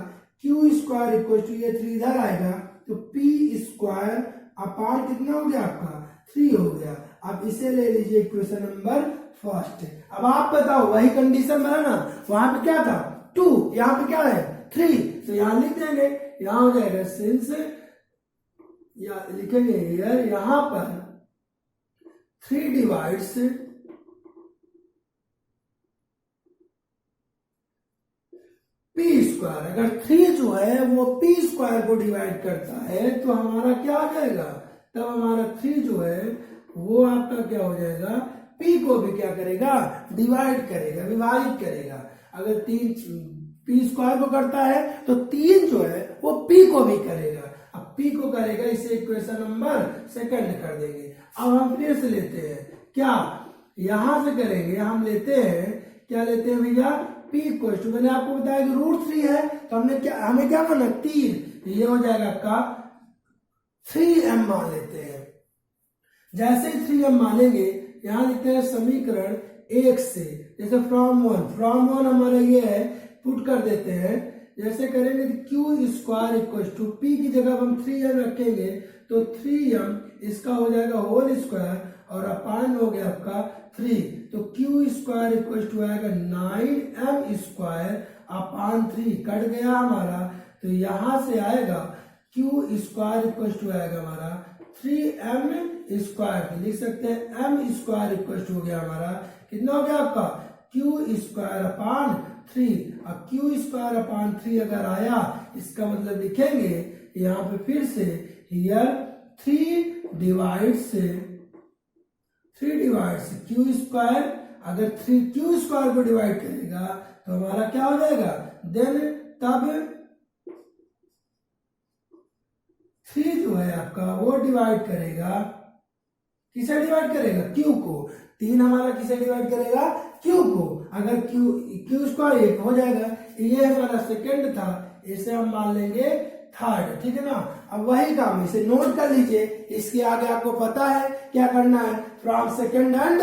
q स्क्वायर इक्वल टू, ये 3 इधर आएगा तो p स्क्वायर अपान कितना हो गया आपका 3 हो गया। अब इसे ले लीजिए इक्वेशन नंबर फर्स्ट। अब आप बताओ, वही कंडीशन बना ना, वहां पे क्या था 2, यहाँ पे क्या है 3, तो यहां लिख देंगे, यहां हो जाएगा सिंस, या लिखेंगे यार यहां पर 3 डिवाइड्स p स्क्वायर। अगर 3 जो है वो p स्क्वायर को डिवाइड करता है तो हमारा क्या आ जाएगा, तब हमारा 3 जो है वो आपका क्या हो जाएगा, p को भी क्या करेगा, डिवाइड करेगा, विभाजित करेगा। अगर 3 p स्क्वायर को करता है तो 3 जो है वो p को भी करेगा। अब p को करेगा, इसे इक्वेशन नंबर सेकंड कर देंगे। अब हम फिर से लेते हैं, क्या यहां से करेंगे, हम लेते हैं, क्या लेते हैं भैया, p इक्वल टू, मैंने आपको बताया कि √3 है तो हमें क्या माना 3, ये हो जाएगा आपका 3m मान लेते हैं। जैसे ही 3m मानेंगे, यहां लिखते हैं समीकरण 1 से, जैसे फ्रॉम वन हमारा ये है, पुट कर देते हैं। जैसे करेंगे तो q square equal to, p की जगह हम 3m रखेंगे तो 3m इसका हो जाएगा होल स्क्वायर और अपान हो गया आपका 3, तो q स्क्वायर इक्वल टू आएगा 9m स्क्वायर अपान 3, कट गया हमारा, तो यहां से आएगा q स्क्वायर इक्वल टू आएगा हमारा 3m स्क्वायर, लिख सकते हैं m स्क्वायर इक्वल टू हो गया हमारा, कितना हो गया आपका q स्क्वायर अपान 3। अब q स्क्वायर अपान 3 अगर आया, इसका मतलब लिखेंगे यहाँ पे फिर से, हियर 3 डिवाइड्स q स्क्वायर, अगर 3q स्क्वायर को डिवाइड करेगा तो हमारा क्या हो जाएगा, देन तब 3 जो है आपका वो डिवाइड करेगा, किसे डिवाइड करेगा, q को। 3 हमारा किसे डिवाइड करेगा, q को। अगर q स्क्वायर 1 हो जाएगा, ये हमारा सेकंड था, इसे हम मान लेंगे थर्ड, ठीक है ना। अब वही काम, इसे नोट कर लीजिए, इसके आगे आपको पता है क्या करना है, फ्रॉम सेकंड एंड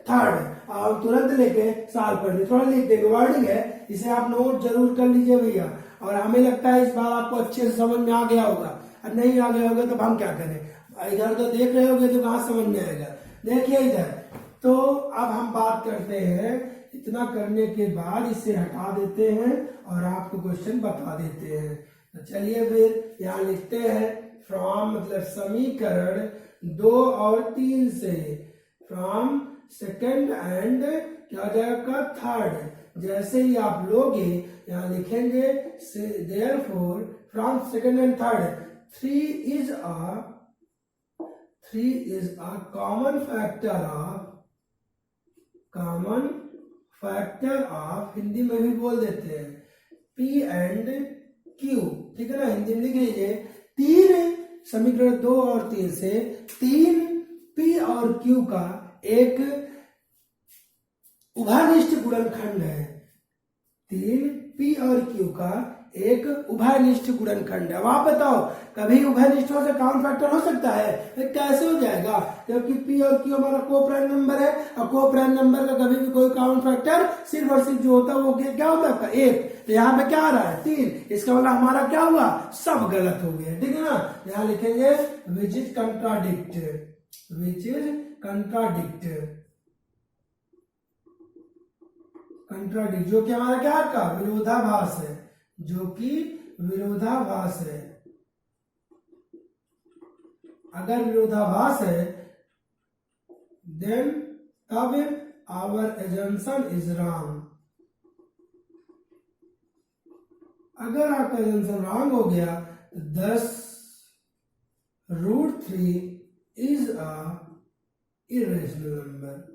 थर्ड। आप तुरंत लेके साल पढ़ ली, थोड़ा लिख देंगे, वर्डिंग है, इसे आप नोट जरूर कर लीजिए भैया। और हमें लगता है इस बार आपको अच्छे से समझ में आ गया होगा, और नहीं आ गया होगा तो हम क्या करें, इधर तो देख रहे होगे तो कहाँ समझ में आएगा। देखिए इधर, तो अब हम बात करते हैं, इतना करने के बाद इसे हटा देते हैं और आपको क्वेश्चन बता देते हैं। तो चलिए फिर यहाँ लिखते हैं, फ्रॉम मतलब समीकरण 2 और 3 से, फ्रॉम सेकंड एंड क्या हो जाएगा थर्ड। जैसे ही आप लोगे यहाँ लिखेंगे therefore from second and third 3 is a common factor of, Hindi में भी बोल देते हैं, p एंड q, ठीक है ना। हिंदी में लिख लीजिए, 3 समीकरण 2 और 3 से 3 p और q का एक उभयनिष्ठ गुणनखंड है, 3 p और q का एक उभयनिष्ठ गुणनखंड है। अब आप बताओ, कभी उभयनिष्ठों से कॉमन फैक्टर हो सकता है, कैसे हो जाएगा, जबकि p और q हमारा को प्राइम नंबर है, और को प्राइम नंबर का कभी भी कोई कॉमन फैक्टर सिर्फ और सिर्फ जो होता है वो क्या होता है आपका 1। तो यहाँ पे क्या आ रहा है 3, इसका मतलब हमारा क्या हुआ, सब गलत हो गया, ठीक है ना। यहाँ लिखेंगे विच इज कंट्राडिक्ट, जो कि हमारा क्या का विरोधाभास है, जो कि विरोधाभास है। अगर विरोधाभास है देन तब आवर एजम्पशन इज रॉन्ग। अगर आपका एजम्पशन रॉन्ग हो गया, 10 √3 इज अ इरेशनल नंबर।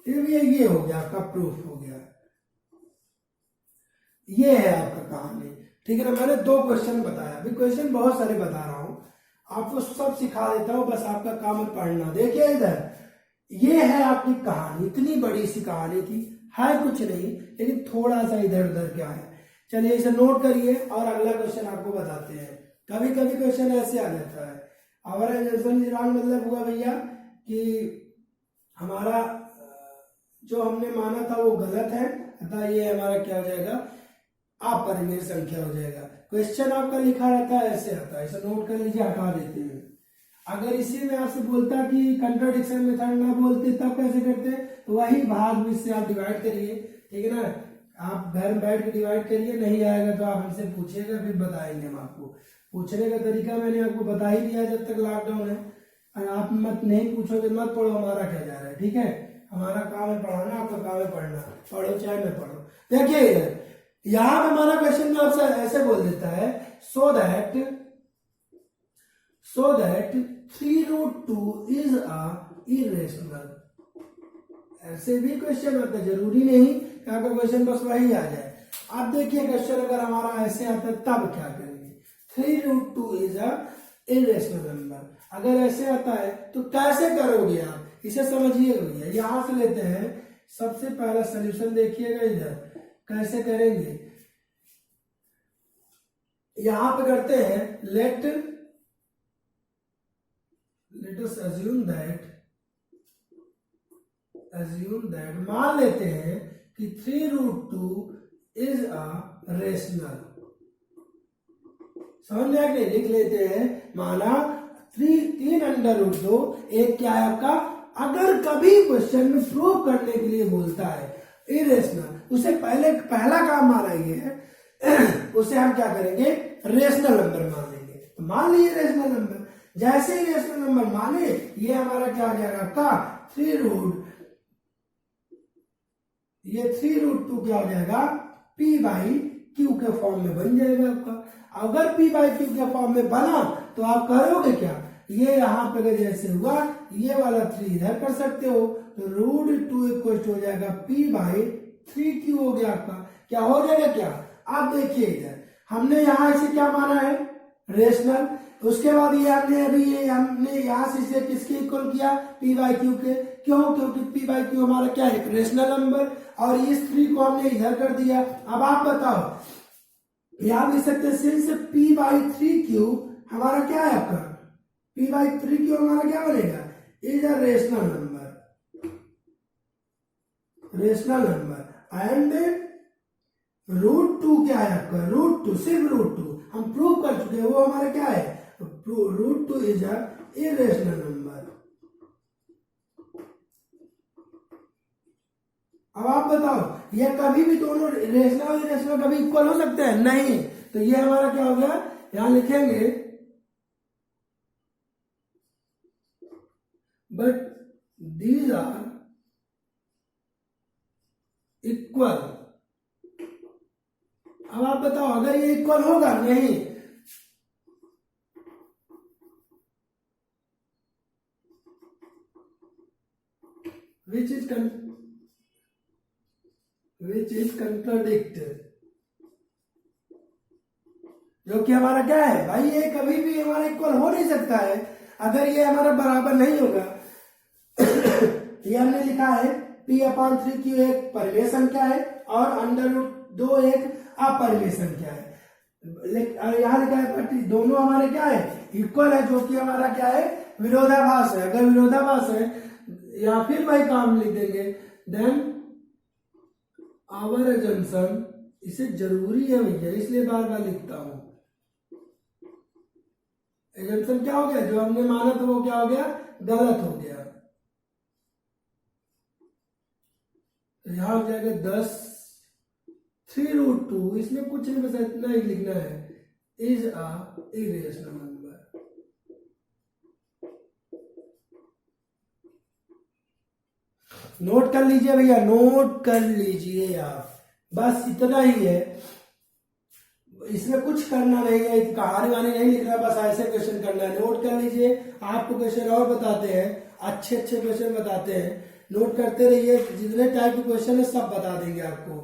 ये हो गया आपका प्रूफ हो गया। ये है आपका कहानी, ठीक है ना। मैंने 2 क्वेश्चन बताया, अभी क्वेश्चन बहुत सारे बता रहा हूं, आपको सब सिखा देता हूं, बस आपका काम है पढ़ना। देखिए इधर, ये है आपकी कहानी, इतनी बड़ी सी कहानी थी, है कुछ नहीं, लेकिन थोड़ा सा इधर उधर क्या है। चलिए इसे नोट करिए और अगला क्वेश्चन आपको बताते हैं। कभी कभी क्वेश्चन ऐसे आ जाता है, हमारा मतलब हुआ भैया कि हमारा जो हमने माना था वो गलत है, अतः ये हमारा क्या हो जाएगा, अपरिमेय संख्या हो जाएगा। क्वेश्चन आपका लिखा रहता है ऐसे आता है, इसे नोट कर लीजिए, हटा देते हैं। अगर इसी में आपसे बोलता कि कंट्राडिक्शन मेथड ना बोलते तब कैसे करते, तो वही भाग में से आप डिवाइड करिए, ठीक है ना। आप घर में बैठ के डिवाइड करिए, नहीं आएगा तो आप हमसे पूछिएगा, फिर बताएंगे हम आपको। पूछने का तरीका मैंने आपको बता ही दिया जब तक लॉकडाउन है। आप मत नहीं पूछोगे मत पढ़ो, हमारा क्या जा रहा है, ठीक है। हमारा काम है पढ़ाना, आपका काम है पढ़ना, पढ़ो चाहे मैं पढ़ो। देखिए यहाँ पे हमारा क्वेश्चन में आपसे ऐसे बोल देता है, so that 3√2 is a irrational. ऐसे भी क्वेश्चन आता है, जरूरी नहीं कि आपका क्वेश्चन बस वही आ जाए। आप देखिए क्वेश्चन अगर हमारा ऐसे आता है तब क्या करेंगे, 3√2 इज अ इरेशनल नंबर। अगर ऐसे आता है तो कैसे करोगे आप, इसे समझिए भैया। यहां से लेते हैं, सबसे पहला सोल्यूशन देखिएगा इधर कैसे करेंगे। यहां पे करते हैं, लेट अस assume that मान लेते हैं कि 3√2 इज अ रेशनल। समझ में आगे लिख लेते हैं, माना 3√2 एक क्या है आपका, अगर कभी क्वेश्चन में प्रूव करने के लिए बोलता है इरेशनल, उसे पहला काम हमारा ये है, उसे हम क्या करेंगे, रेशनल नंबर मान लेंगे। तो मान लीजिए रेशनल नंबर, जैसे ही रेशनल नंबर माने, ये हमारा क्या हो जाएगा आपका 3√2 क्या हो जाएगा, p/q के फॉर्म में बन जाएगा आपका। अगर p/q के फॉर्म में बना तो आप करोगे क्या, ये यहां पे जैसे हुआ, ये वाला 3 इधर कर सकते हो, तो √2 इक्वल हो जाएगा p/3q हो गया आपका। क्या हो जाएगा क्या, आप देखिए इधर हमने यहां इसे क्या माना है, रेशनल। उसके बाद ये हमने यहां से इसे किसके इक्वल किया, p/q के। क्यों, क्योंकि p/q हमारा क्या है, रेशनल नंबर, और इस 3 को हमने इधर कर दिया। अब आप बताओ, यहां लिख सकते हैं सिंस p/3q हमारा क्या है आपका, p/3q हमारा क्या बनेगा, is a rational number and √2 क्या है आपका, √2 सिर्फ √2 हम प्रूव कर चुके हैं, वो हमारा क्या है, √2 इज अ इरेशनल नंबर। अब आप बताओ, ये कभी भी दोनों रेशनल और इरेशनल कभी इक्वल हो सकते हैं, नहीं। तो ये हमारा क्या हो गया, यहां लिखेंगे बट दीज आर इक्वल। अब आप बताओ, अगर ये इक्वल होगा, नहीं, which is contradict, जो कि हमारा क्या है भाई, ये कभी भी हमारा इक्वल हो नहीं सकता है अगर ये हमारा बराबर नहीं होगा। ये हमने लिखा है p/3q एक परिमेय संख्या है और √2 एक अपरिमेय संख्या है। यहाँ लिखा है बट दोनों हमारे क्या है, इक्वल है, जो कि हमारा क्या है, विरोधाभास है। अगर विरोधाभास है, या फिर वही काम लिख देंगे, देन आवर एजम्पशन, इसे जरूरी है भैया इसलिए बार बार लिखता हूं। एजम्पशन क्या हो गया, जो हमने माना था वो क्या हो गया, गलत हो गया। तो यहां हो जाएगा 10 3√2, इसमें कुछ नहीं, बस इतना ही लिखना है, is a irrational number. Note कर लीजिए भैया, नोट कर लीजिए आप, बस इतना ही है, इसमें कुछ करना नहीं है, कहानी वानी नहीं लिखना, बस ऐसे क्वेश्चन करना है। नोट कर लीजिए, आपको क्वेश्चन और बताते हैं, अच्छे क्वेश्चन बताते हैं, नोट करते रहिए, जितने टाइप के क्वेश्चन है सब बता देंगे आपको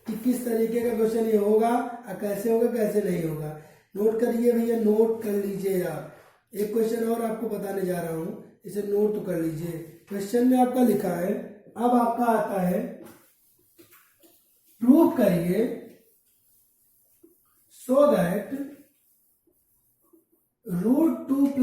कि किस तरीके का क्वेश्चन ये होगा और कैसे होगा कैसे नहीं होगा। नोट करिए भैया, नोट कर लीजिए आप। एक क्वेश्चन और आपको बताने जा रहा हूं, इसे नोट तो कर लीजिए। क्वेश्चन में आपका लिखा है, अब आपका आता है प्रूव करिए so that √2 +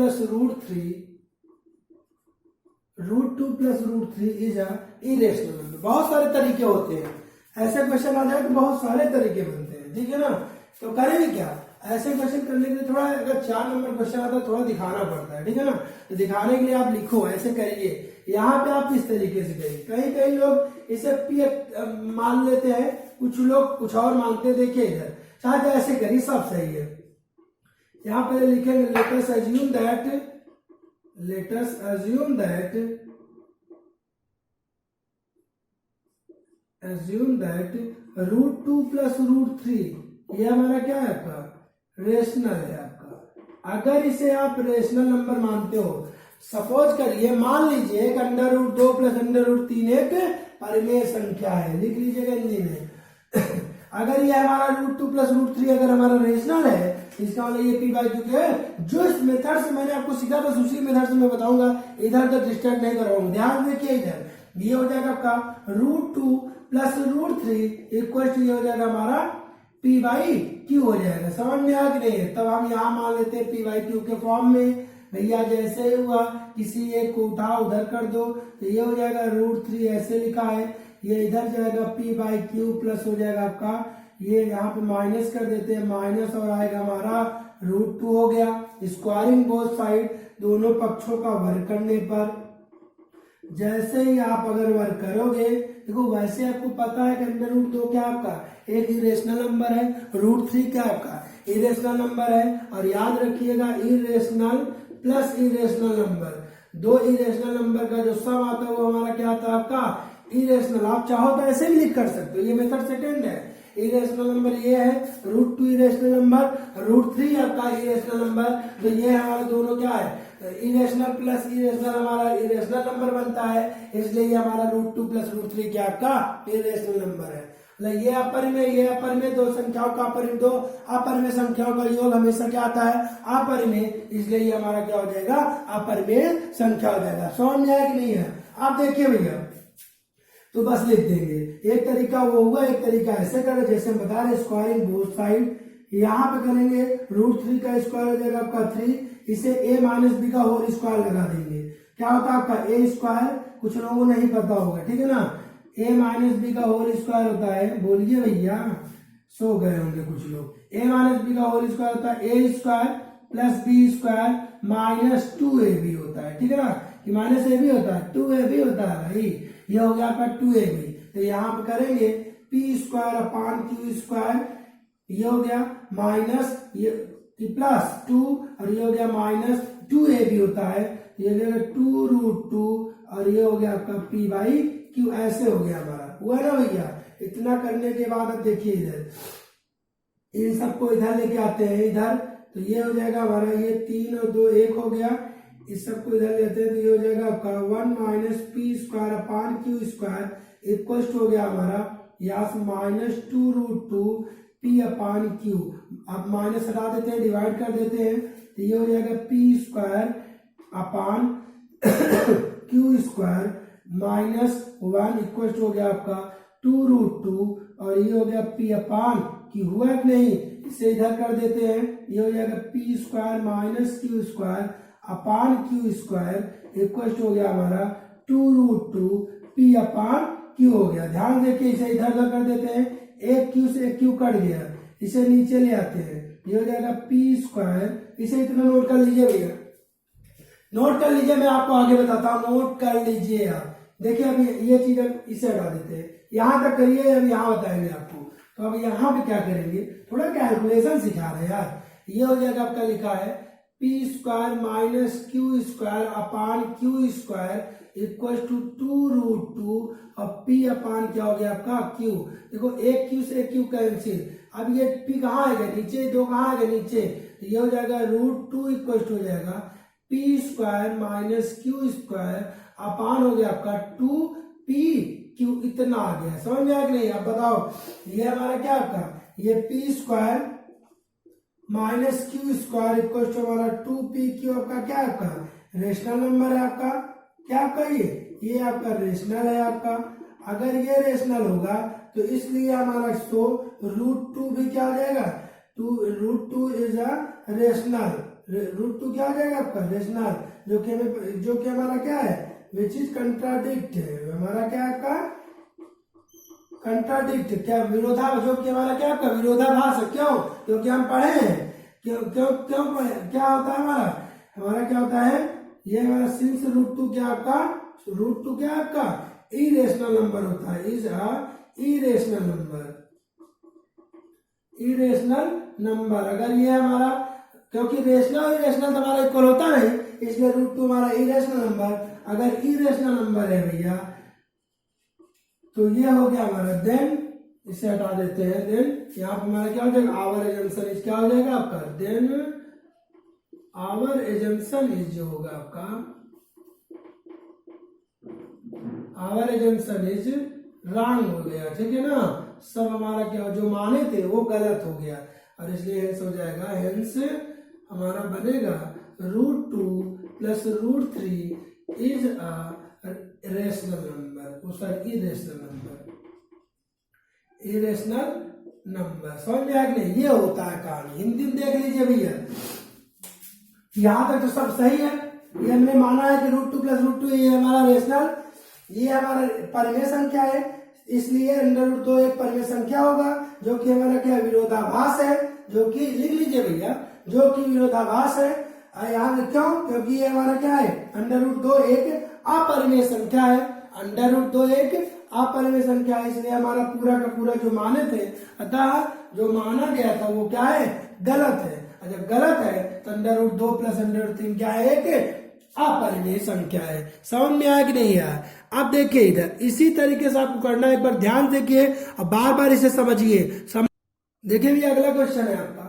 √3 is a irrational number. बहुत सारे तरीके होते हैं, ऐसे क्वेश्चन आ जाए तो बहुत सारे तरीके बनते हैं, ठीक है ना। तो करेंगे क्या, ऐसे क्वेश्चन करने के लिए थोड़ा, अगर 4 नंबर क्वेश्चन आता है थोड़ा दिखाना पड़ता है, ठीक है ना। तो दिखाने के लिए आप लिखो, ऐसे करिए। यहाँ पे आप इस तरीके से करिए। कई कई लोग इसे पी मान लेते हैं, कुछ लोग कुछ और मानते हैं। देखिए इधर शायद ऐसे करिए, सब सही है। यहाँ पे लिखेंगे लेट अस अज्यूम दैट √2 + √3 ये हमारा क्या है, आपका रेशनल है आपका। अगर इसे आप रेशनल नंबर मानते हो, सपोज करिए, मान लीजिए एक √2 + √3 एक परिमेय संख्या है, लिख लीजिएगा हिंदी में। अगर ये हमारा √2 + √3 अगर हमारा रेशनल है, इसका मतलब ये p/q के जो इस मेथड से मैंने आपको सीखा था उसी मेथड से मैं बताऊंगा, इधर तो डिस्टर्ब नहीं करवाऊंगा। ध्यान देखिए, इधर ये हो जाएगा आपका √2 + √3 इक्वल टू ये हो जाएगा हमारा p/q हो जाएगा। समझ में आ गई? तब हम यहाँ मान लेते हैं p/q के फॉर्म में। भैया जैसे ही हुआ, किसी एक को उठा उधर कर दो, तो ये हो जाएगा √3 ऐसे लिखा है, ये इधर जाएगा p/q प्लस हो जाएगा आपका, ये यहाँ पे माइनस कर देते हैं, माइनस और आएगा हमारा √2 हो गया। स्क्वायरिंग बोथ साइड, दोनों पक्षों का वर्ग करने पर जैसे ही आप अगर वर्क करोगे, देखो वैसे आपको पता है कि √2 क्या आपका एक इरेशनल नंबर है, √3 क्या आपका इरेशनल नंबर है। और याद रखिएगा इरेशनल प्लस इरेशनल नंबर, दो इरेशनल नंबर का जो सम आता है वो हमारा क्या आता है आपका इरेशनल। आप चाहो तो ऐसे भी लिख कर सकते हो, ये मेथड सेकंड है। इरेशनल नंबर ये है √2 इरेशनल नंबर, √3 आपका इरेशनल नंबर। तो ये हमारे दोनों क्या है इरेशनल प्लस इरेशनल हमारा इरेशनल नंबर बनता है, इसलिए हमारा √2 + √3 क्या आपका इरेशनल नंबर है। ये अपरिमेय दो संख्याओं का दो अपरिमेय संख्याओं का योग हमेशा क्या आता है अपरिमेय, इसलिए ये हमारा क्या हो जाएगा अपरिमेय संख्या हो जाएगा। समझ में आया कि नहीं है? आप देखिए भैया, तो बस लिख देंगे। एक तरीका वो हुआ, एक तरीका ऐसे करें जैसे हम बता रहे स्क्वायरिंग बोथ साइड। यहाँ पे करेंगे √3 का स्क्वायर हो जाएगा आपका 3, इसे a - b का होल स्क्वायर लगा देंगे, क्या होता है आपका a स्क्वायर। कुछ लोगों को नहीं पता होगा, ठीक है ना, a - b का होल स्क्वायर होता है, बोलिए भैया, सो गए होंगे कुछ लोग। a - b का होल स्क्वायर होता है a square + b square - 2ab होता है, ठीक है ना, कि -ab होता है 2ab होता है भाई, ये हो गया आपका 2ab। तो यहाँ पे करेंगे p²/q², ये हो गया माइनस ये +2 और ये हो गया -2ab होता है, ये हो गया 2√2 और ये हो गया आपका p/q, ऐसे हो गया हमारा, हुआ ना भैया। इतना करने के बाद अब देखिए इधर इन सबको इधर लेके आते हैं इधर, तो ये हो जाएगा हमारा ये 3 और 2 1 हो गया, इस सबको इधर लेते हैं तो ये हो जाएगा आपका 1 - p²/q² इक्वल हो गया हमारा यहाँ से -2√2 p/q। अब माइनस हटा देते हैं, डिवाइड कर देते हैं, तो ये हो जाएगा p² q² -1 इक्वल हो गया आपका 2√2 और ये हो गया p/q। हुआ कि नहीं? इसे इधर कर देते हैं, ये हो जाएगा p² - q² इक्वल हो गया हमारा 2√2 p/q हो गया। ध्यान देखिए, इसे इधर कर देते हैं, एक q से एक q कट गया, इसे नीचे ले आते हैं, ये हो जाएगा p²। इसे इतना नोट कर लीजिए भैया, नोट कर लीजिए, मैं आपको आगे बताता हूँ, नोट कर लीजिए आप। देखिए अभी ये चीज इसे हटा देते हैं, यहां तक करिए, अब यहाँ बताएंगे आपको। तो अब यहाँ पे क्या करेंगे, थोड़ा कैलकुलेशन सिखा रहे हैं यार। ये हो जाएगा आपका लिखा है p² - q² इक्वल टू 2√2 और p/, क्या हो गया आपका q। देखो एक q से एक q कैंसिल, अब ये p कहाँ आएगा नीचे, 2 कहाँ आएगा नीचे, तो ये हो जाएगा √2 इक्वल हो जाएगा p² - q² अपान हो गया आपका 2 पी क्यू इतना आ गया। समझ में आया कि नहीं? अब बताओ ये हमारा क्या आपका, ये P square minus Q square equal to हमारा 2pq आपका क्या आपका रेशनल नंबर है आपका। क्या आपका ये आपका रेशनल है आपका। अगर ये रेशनल होगा तो इसलिए हमारा सो √2 भी क्या हो जाएगा, √2 इज अ रेशनल। √2 क्या हो जाएगा आपका रेशनल, जो कि हमारा क्या है विच इज कंट्राडिक्ट है। हमारा क्या आपका कंट्राडिक्ट, क्या विरोधाभास, जो कि हमारा क्या आपका विरोधाभास है। क्यों? क्योंकि हम पढ़े हैं। क्यों पढ़े? क्या होता है हमारा क्या होता है, ये हमारा सिंस √2 क्या आपका, √2 क्या आपका इरेशनल नंबर होता है, is a irrational number. Irrational number अगर ये हमारा, क्योंकि रेशनल और इरेशनल तो हमारा इक्वल होता नहीं, इसलिए √2 हमारा इरेशनल नंबर। अगर इरेशनल नंबर है भैया तो ये हो गया हमारा देन, इसे हटा देते हैं। देन यहाँ पर हमारा क्या हो जाएगा, आवर एजम्पशन इज क्या हो जाएगा आपका, देन आवर एजम्पशन इज जो होगा आपका, आवर एजम्पशन इज रॉन्ग हो गया। ठीक है ना, सब हमारा क्या जो माने थे वो गलत हो गया, और इसलिए हेंस हो जाएगा, हेंस हमारा बनेगा √2 plus √3 is a rational number, sorry irrational number, irrational number. समझ में आया कि नहीं? ये होता है कहानी। हिंदी में देख लीजिए भैया, यहां तक तो सब सही है। ये हमने माना है कि √2 प्लस √2 ये हमारा रेशनल, ये हमारा परिमेय संख्या है, इसलिए √2 एक परिमेय संख्या होगा, जो कि हमारा क्या विरोधाभास है, जो कि लिख लीजिए भैया, जो कि विरोधाभास है। यहाँ क्यों? क्योंकि ये हमारा क्या है, √2 एक अपरिमेय संख्या है, √2 एक अपरिमेय संख्या है, इसलिए हमारा पूरा का पूरा जो माने थे, अतः जो माना गया था वो क्या है, गलत है। जब गलत है तो √2 प्लस √3 क्या है, एक अपरिमेय संख्या है। समझ में आया कि नहीं आया? अब देखिए इधर इसी तरीके से आपको करना है, एक बार ध्यान देखिए और बार बार इसे समझिए। देखिए भैया अगला क्वेश्चन है आपका,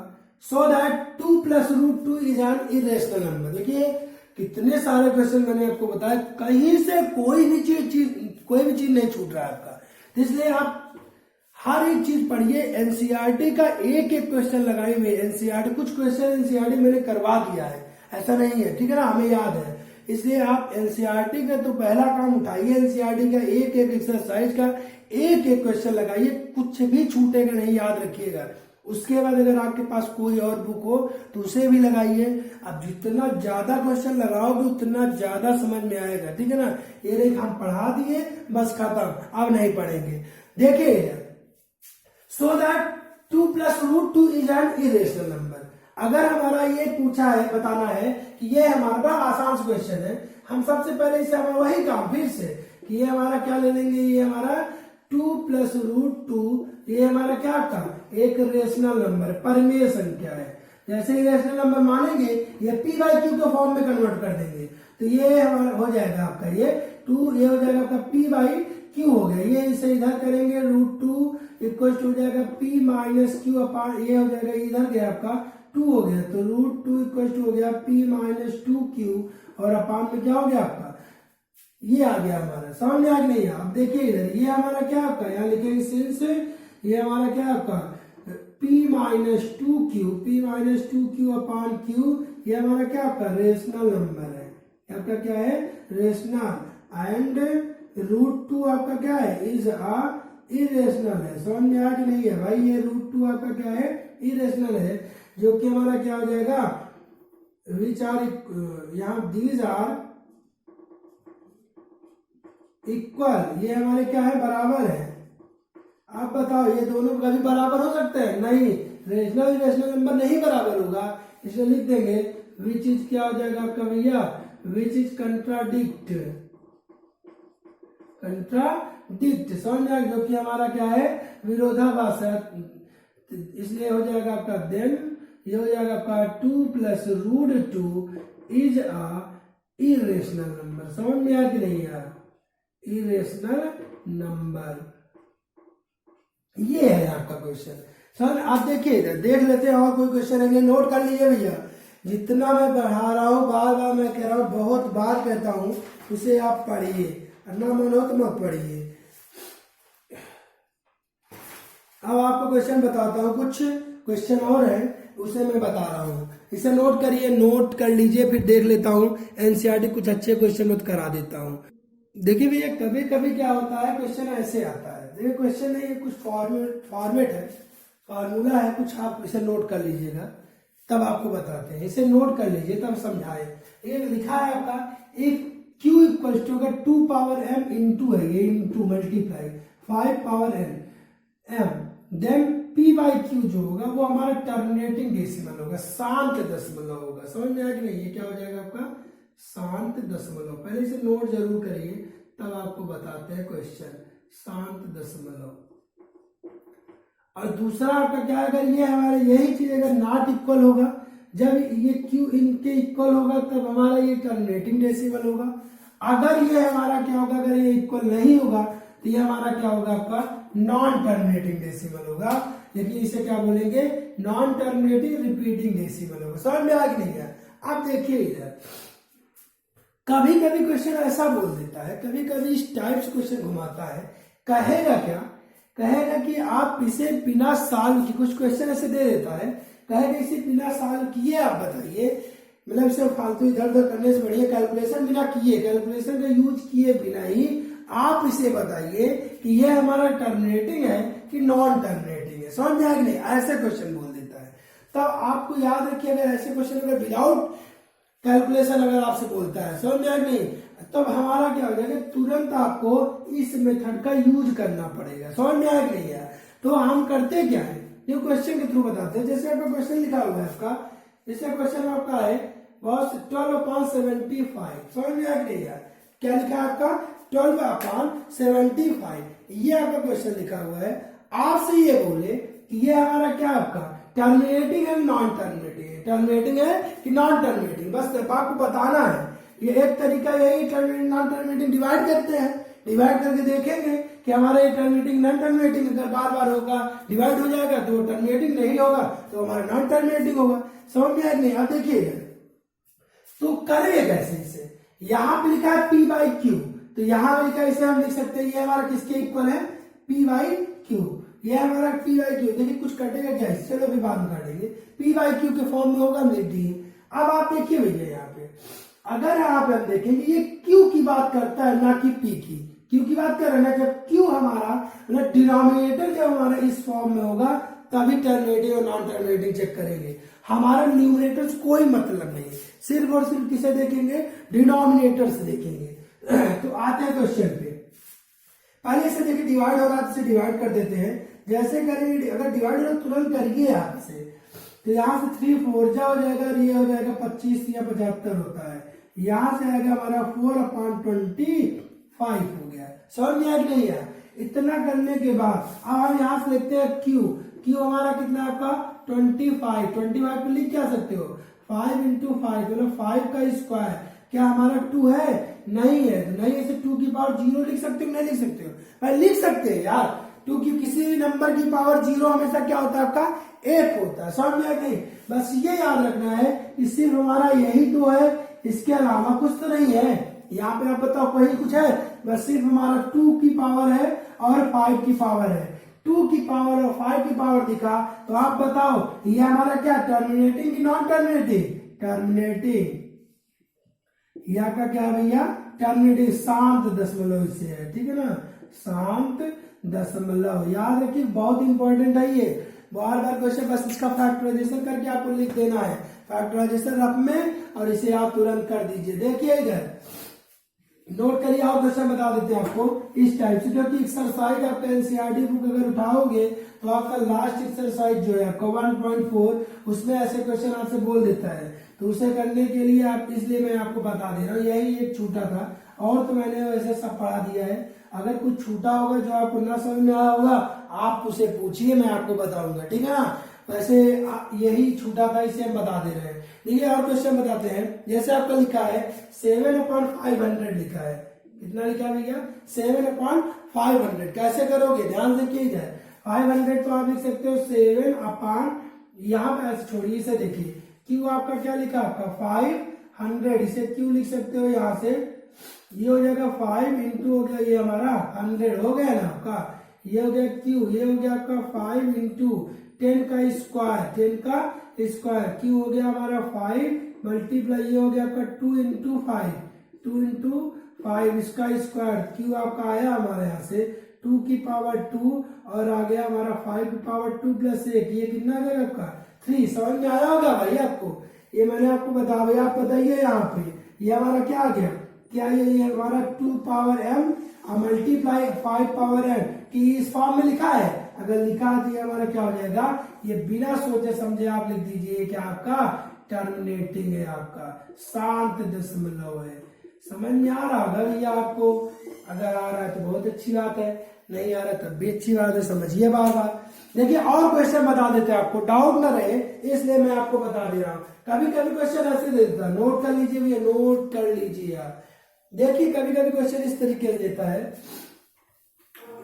so that 2 plus √2 is an irrational number. देखिए कितने सारे क्वेश्चन मैंने आपको बताया, कहीं से कोई भी चीज नहीं छूट रहा है आपका, इसलिए आप हर एक चीज पढ़िए। एनसीईआरटी का एक एक क्वेश्चन लगाए हुए, एनसीईआरटी कुछ क्वेश्चन एनसीईआरटी मैंने करवा दिया है, ऐसा नहीं है, ठीक है ना, हमें याद है। इसलिए आप एनसीईआरटी का तो पहला काम उठाइए, एनसीईआरटी का एक एक एक्सरसाइज का एक एक क्वेश्चन लगाइए, कुछ भी छूटेगा नहीं, याद रखिएगा। उसके बाद अगर आपके पास कोई और बुक हो तो उसे भी लगाइए। अब जितना ज्यादा क्वेश्चन लगाओगे उतना ज्यादा समझ में आएगा, ठीक है ना। ये देख हम पढ़ा दिए, बस खत्म, अब नहीं पढ़ेंगे। देखिए so that 2 plus √2 is an irrational number. अगर हमारा ये पूछा है, बताना है कि ये हमारा बड़ा आसान क्वेश्चन है, हम सबसे पहले इसे हमारा वही काम फिर से कि ये हमारा क्या ले लेंगे, ये हमारा 2 प्लस √2 ये हमारा क्या था, एक रेशनल नंबर, परिमेय संख्या है। जैसे ही रेशनल नंबर मानेंगे ये p/q के फॉर्म में कन्वर्ट कर देंगे, तो ये हमारा हो जाएगा आपका ये 2, ये हो जाएगा आपका p/q हो गया। ये इसे इधर करेंगे, √2 इक्वल टू हो जाएगा p माइनस क्यू अपान, ये हो जाएगा इधर गया आपका 2 हो गया, तो √2 इक्वल टू हो गया p माइनस 2q, और अपान में क्या हो गया आपका ये आ गया हमारा। समझ में आ नहीं? आप देखिए इधर ये हमारा क्या आपका, यहाँ लिखेंगे सिंस ये हमारा क्या आपका p माइनस 2q अपान q, ये हमारा क्या आपका रेशनल नंबर है, आपका क्या है रेशनल, एंड √2 आपका क्या है इज अ इरेशनल है। समझ में आ नहीं है भाई? ये √2 आपका क्या है इरेशनल है, जो कि हमारा क्या हो जाएगा विच आर, यहाँ दीज आर इक्वल, ये हमारे क्या है बराबर है। आप बताओ ये दोनों कभी बराबर हो सकते हैं? नहीं, रेशनल इरेशनल नंबर नहीं बराबर होगा, इसलिए लिख देंगे विच इज क्या हो जाएगा आपका भैया, विच इज कंट्राडिक्ट, कंट्राडिक्ट। समझ में, जो कि हमारा क्या है विरोधाभास है, इसलिए हो जाएगा आपका देन ये हो जाएगा आपका 2 plus √2 is a irrational number. समझ में आया कि नहीं यार? इरेशनल नंबर, ये है आपका क्वेश्चन। सर आप देखिए इधर देख लेते हैं, और कोई क्वेश्चन है नोट कर लीजिए भैया। जितना मैं पढ़ा रहा हूँ, बार बार मैं कह रहा हूँ, बहुत बार कहता हूँ, उसे आप पढ़िए। ना मन हो तो मत पढ़िए। अब आपको क्वेश्चन बताता हूँ, कुछ क्वेश्चन और है उसे मैं बता रहा हूँ, इसे नोट करिए, नोट कर लीजिए, फिर देख लेता हूँ एनसीईआरटी कुछ अच्छे क्वेश्चन नोट करा देता हूँ। देखिए भैया कभी कभी क्या होता है, क्वेश्चन ऐसे आता है, देखिए क्वेश्चन है ये कुछ फॉर्मेट है, फार्मूला है कुछ, आप इसे नोट कर लीजिएगा तब आपको बताते हैं, इसे नोट कर लीजिए तब समझाए। ये लिखा है आपका एक Q इक्वल टू अगर 2 पावर m इंटू है, ये into multiply 5 power m then p by Q जो होगा वो हमारा टर्मिनेटिंग डेसिमल होगा, शांत दशमलव होगा। समझ में आया कि नहीं? ये क्या हो जाएगा आपका शांत दशमलव। पहले इसे नोट जरूर करिए तब आपको बताते हैं क्वेश्चन, शांत दशमलव। और दूसरा आपका क्या है, अगर ये हमारा यही चीज अगर नॉट इक्वल होगा, जब ये क्यू इनके इक्वल होगा तब हमारा ये टर्मिनेटिंग डेसिमल होगा। अगर ये हमारा क्या होगा, अगर ये इक्वल नहीं होगा तो ये हमारा क्या होगा आपका नॉन टर्मिनेटिंग डेसिमल होगा, लेकिन इसे क्या बोलेंगे नॉन टर्मिनेटिंग रिपीटिंग डेसिमल होगा। समझ में आ कि नहीं है? आप देखिए इधर कभी कभी क्वेश्चन ऐसा बोल देता है, कभी कभी इस टाइप से क्वेश्चन घुमाता है, कहेगा क्या, कहेगा कि आप इसे बिना सॉल्व की, कुछ क्वेश्चन ऐसे दे देता है, कहेगा इसे बिना सॉल्व किए आप बताइए, मतलब इसे फालतू इधर उधर करने से बढ़िया कैलकुलेशन बिना किए, कैलकुलेशन का यूज किए बिना ही आप इसे बताइए कि ये हमारा टर्मिनेटिंग है कि नॉन टर्मिनेटिंग है। समझ में आया कि नहीं? ऐसे क्वेश्चन बोल देता है। तब आपको याद रखिए अगर ऐसे क्वेश्चन अगर विदाउट कैलकुलेशन अगर आपसे बोलता है, समझ में आया कि नहीं, तब हमारा क्या हो जाएगा, तुरंत आपको इस मेथड का यूज करना पड़ेगा। समझ में आया कि नहीं है? तो हम करते क्या है, ये क्वेश्चन के थ्रू बताते हैं। जैसे आपका क्वेश्चन लिखा हुआ है आपका, जैसे क्वेश्चन आपका है बॉस 12/75। समझ में आया कि नहीं है? क्या लिखा है आपका 12/75, ये आपका क्वेश्चन लिखा हुआ है। आपसे ये बोले कि ये हमारा क्या आपका टर्मिनेटिंग है नॉन टर्मिनेटिंग है, टर्मिनेटिंग है कि नॉन टर्मिनेटिंग, बस आपको बताना है। ये एक तरीका यही टर्मिनेटिंग नॉन टर्मिनेटिंग डिवाइड करते हैं, डिवाइड करके देखेंगे कि हमारा ये टर्मिनेटिंग नॉन टर्मिनेटिंग अगर बार बार होगा डिवाइड हो जाएगा तो टर्मिनेटिंग नहीं होगा तो हमारा नॉन टर्मिनेटिंग होगा। समझ में आया नहीं? आप देखिएगा तो करेंगे कैसे इसे, यहां पे लिखा है p बाई क्यू, तो यहां लिखा है इसे हम लिख सकते हैं ये हमारा किसके इक्वल है p बाई क्यू, ये हमारा p बाई क्यू। देखिए कुछ कटेगा क्या, चलो अभी बाद में काटेंगे, p बाई क्यू के फॉर्म में होगा लिख दिए। अब आप देखिए भैया यहाँ पे अगर यहाँ पे हम देखेंगे ये q की बात करता है ना कि p की, q की बात कर रहे हैं ना, जब q हमारा मतलब डिनोमिनेटर जब हमारा इस फॉर्म में होगा तभी टर्मिनेटिंग और नॉन टर्मिनेटिंग चेक करेंगे। हमारा न्यूमरेटर से कोई मतलब नहीं, सिर्फ और सिर्फ किसे देखेंगे, डिनोमिनेटर से देखेंगे। तो आते हैं क्वेश्चन पे, पहले इसे देखिए डिवाइड हो रहा है, इसे डिवाइड कर देते हैं। जैसे करेंगे अगर डिवाइड हो तुरंत करिए आप इसे, तो यहाँ से 3 4 जा हो जाएगा और ये हो जाएगा 25 या 75 होता है, यहाँ से आएगा हमारा 4/25 हो गया। समझ में आया कि नहीं है? इतना करने के बाद अब हम यहाँ से लिखते हैं क्यू, क्यू हमारा कितना है आपका 25, 25 पे लिख क्या सकते हो 5 इंटू 5 मतलब 5 का स्क्वायर, क्या हमारा 2 है? नहीं है, तो नहीं इसे 2 की पावर 0 लिख सकते हो, नहीं लिख सकते हो? भाई लिख सकते हैं यार, 2 की किसी भी नंबर की पावर 0 हमेशा क्या होता है आपका 1 होता है। समझ में आया नहीं? बस ये याद रखना है कि सिर्फ हमारा यही तो है, इसके अलावा कुछ तो नहीं है। यहाँ पे आप बताओ कहीं कुछ है? बस सिर्फ हमारा 2 की पावर है और 5 की पावर है, 2 की पावर और 5 की पावर दिखा, तो आप बताओ ये हमारा क्या टर्मिनेटिंग कि नॉन टर्मिनेटिंग? टर्मिनेटिंग। ये आपका क्या है भैया टर्मिनेटिंग, शांत दशमलव से है, ठीक है ना, शांत दशमलव। याद रखिए बहुत इंपॉर्टेंट है ये, बार बार क्वेश्चन, बस इसका फैक्टराइजेशन करके आपको लिख देना है, फैक्टराइजेशन रफ में, और इसे आप तुरंत कर दीजिए। देखिए इधर नोट करिए, और क्वेश्चन बता देते हैं आपको इस टाइप से, क्योंकि एक्सरसाइज आपका एनसीईआरटी बुक अगर उठाओगे तो आपका लास्ट एक्सरसाइज जो है आपका 1.4 उसमें ऐसे क्वेश्चन आपसे बोल देता है, तो उसे करने के लिए आप, इसलिए मैं आपको बता दे रहा हूँ, यही एक छूटा था, और तो मैंने वैसे सब पढ़ा दिया है। अगर कुछ छूटा होगा जो आपको ना समझ में आया होगा आप उसे पूछिए, मैं आपको बताऊंगा, ठीक है ना। वैसे यही छूटा था, इसे हम बता दे रहे हैं। देखिए और क्वेश्चन बताते हैं, जैसे आपका लिखा है 7/500 लिखा है, कितना लिखा है भैया 7/500, कैसे करोगे ध्यान से कीजिए। 500 तो आप लिख सकते हो 7/, यहाँ पे ऐसे छोड़िए, इसे देखिए क्यू आपका क्या लिखा आपका 500, इसे क्यू लिख सकते हो यहाँ से ये हो जाएगा 5 इंटू हो गया ये हमारा 100 हो गया ना आपका, ये हो गया क्यू, ये हो गया आपका 5 इंटू 10 का स्क्वायर, 10 का स्क्वायर, क्यू हो गया हमारा 5 मल्टीप्लाई ये हो गया आपका 2 इंटू 5, 2 इंटू 5 इसका स्क्वायर, क्यू आपका आया हमारे यहाँ से 2 की पावर 2 और आ गया हमारा 5 की पावर 2 प्लस 1, ये कितना आ जाएगा आपका 3। समझ में आया होगा भाई आपको, ये मैंने आपको बताया भाई, आप बताइए यहाँ पे ये हमारा क्या आ गया, क्या ये हमारा 2 power m multiply 5 power n कि इस फॉर्म में लिखा है, अगर लिखा तो ये हमारा क्या हो जाएगा, ये बिना सोचे समझे आप लिख दीजिए कि आपका टर्मिनेटिंग है, आपका शांत दशमलव है। समझ में आ रहा होगा भैया आपको, अगर आ रहा है तो बहुत अच्छी बात है, नहीं आ रहा तब भी अच्छी बात है, समझिए बार बार। देखिए और क्वेश्चन बता देते हैं आपको, डाउट ना रहे इसलिए मैं आपको बता दे रहा हूँ। कभी कभी क्वेश्चन ऐसे दे देता है, नोट कर लीजिए भैया, नोट कर लीजिए आप। देखिए कभी कभी क्वेश्चन इस तरीके से देता है,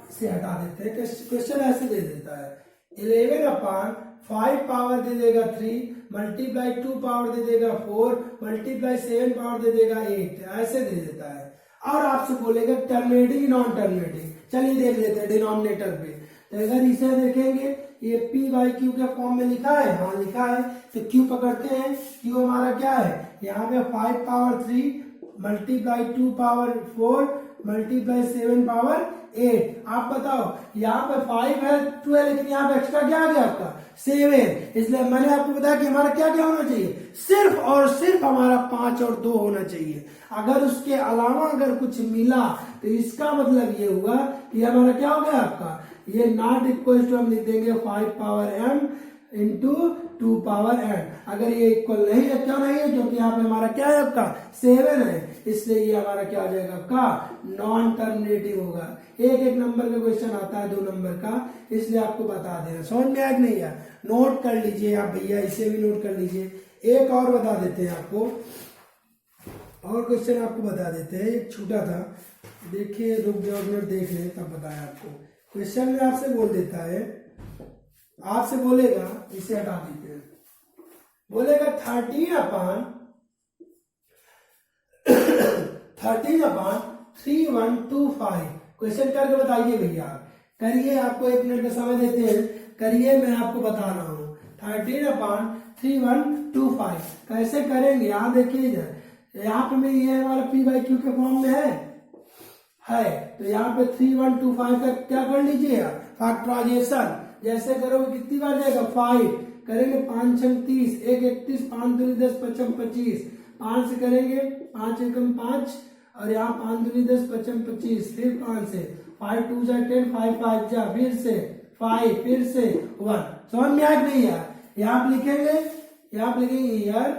इसे हटा देते हैं, क्वेश्चन ऐसे दे देता है 11/5 पावर दे देगा 3 मल्टीप्लाई 2 पावर दे देगा 4 मल्टीप्लाई 7 पावर दे देगा 8, ऐसे दे देता है। और आपसे बोलेगा टर्मिनेटिंग नॉन टर्मिनेटिंग, चलिए देख लेते हैं डिनोमिनेटर पे। तो अगर इसे देखेंगे ये p बाई क्यू के फॉर्म में लिखा है, हाँ लिखा है, तो q पकड़ते हैं, q हमारा क्या है, यहाँ पे 5 power 3 multiply 2 power 4 multiply 7 power 8। आप बताओ यहाँ पे 5 है 2 है, लेकिन यहाँ पे एक्स्ट्रा क्या आ गया आपका 7, इसलिए मैंने आपको बताया कि हमारा क्या क्या होना चाहिए, सिर्फ और सिर्फ हमारा 5 और 2 होना चाहिए। अगर उसके अलावा अगर कुछ मिला तो इसका मतलब ये हुआ कि हमारा क्या हो गया आपका, ये नॉट इक्वल टू हम लिख देंगे 5 power m into 2 power n। अगर ये इक्वल नहीं है, क्यों नहीं है, क्योंकि यहाँ पे हमारा क्या है आपका 7 है, इसलिए ये हमारा क्या हो जाएगा आपका नॉन टर्मिनेटिव होगा। एक एक नंबर का क्वेश्चन आता है 2 नंबर का, इसलिए आपको बता दे रहा, समझ में आया नहीं यार, नोट कर लीजिए आप भैया, इसे भी नोट कर लीजिए। एक और बता देते हैं आपको, और क्वेश्चन आपको बता देते हैं, एक छूटा था, देखिए रुक जाओ मिनट देख लें तब बताया आपको। क्वेश्चन में आपसे बोल देता है, आपसे बोलेगा, इसे हटा देते हैं, बोलेगा 13/3125। क्वेश्चन करके बताइए भैया, करिए, आपको 1 मिनट का समय देते हैं, करिए, मैं आपको बता रहा हूँ। 13/3125 कैसे करेंगे, यहाँ देखिए इधर, यहाँ पे में ये हमारा p बाई क्यू के फॉर्म में है, तो यहाँ पे 3125 का क्या कर लीजिए फैक्टराइजेशन, जैसे करोगे कितनी बार जाएगा 5 करेंगे, 5 6 30, 1 31, 5 2 10 55 25, 5 से करेंगे 5 एकम 5 और यहाँ 5 2 10 55 25, फिर 5 से 5 2 जा 10, 5 5 जा, फिर से 5, फिर से 1। समझ में आया नहीं यार, यहाँ पे लिखेंगे, यहाँ पे लिखेंगे यार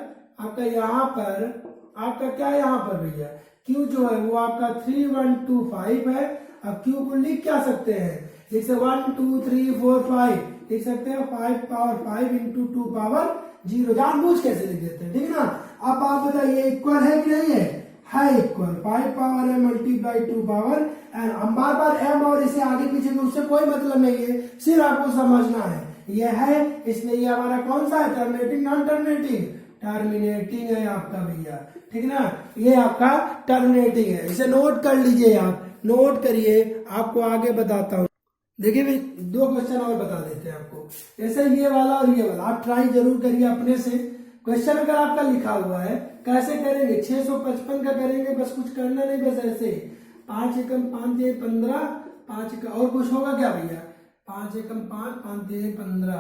आपका, यहाँ पर आपका क्या है, यहाँ पर भैया Q जो है वो आपका 3125 है। अब Q को लिख क्या सकते हैं, जैसे 1 2 3 4 5 लिख सकते हैं, 5 पावर 5 इंटू 2 पावर 0, जानबूझ कैसे लिख देते हैं, ठीक है ना। अब आप बताइए इक्वल है कि नहीं है equal, 5 power m multiply 2 power and, हम बार बार m और इसे आगे पीछे में उससे कोई मतलब नहीं है, सिर्फ आपको समझना है ये है, इसलिए ये हमारा कौन सा है, टर्मिनेटिंग नॉन टर्मिनेटिंग, टर्मिनेटिंग है आपका भैया, ठीक है ना, ये आपका टर्मिनेटिंग है, इसे नोट कर लीजिए आप, नोट करिए, आपको आगे बताता हूँ। देखिए भाई 2 क्वेश्चन और बता देते हैं आपको, जैसे ये वाला और ये वाला, आप ट्राई जरूर करिए अपने से। क्वेश्चन अगर आपका लिखा हुआ है कैसे करेंगे, 655 का करेंगे, बस कुछ करना नहीं, बस ऐसे 5 एकम 5 3 15, 5 का और कुछ होगा क्या भैया, 5 एकम 5 5 3 15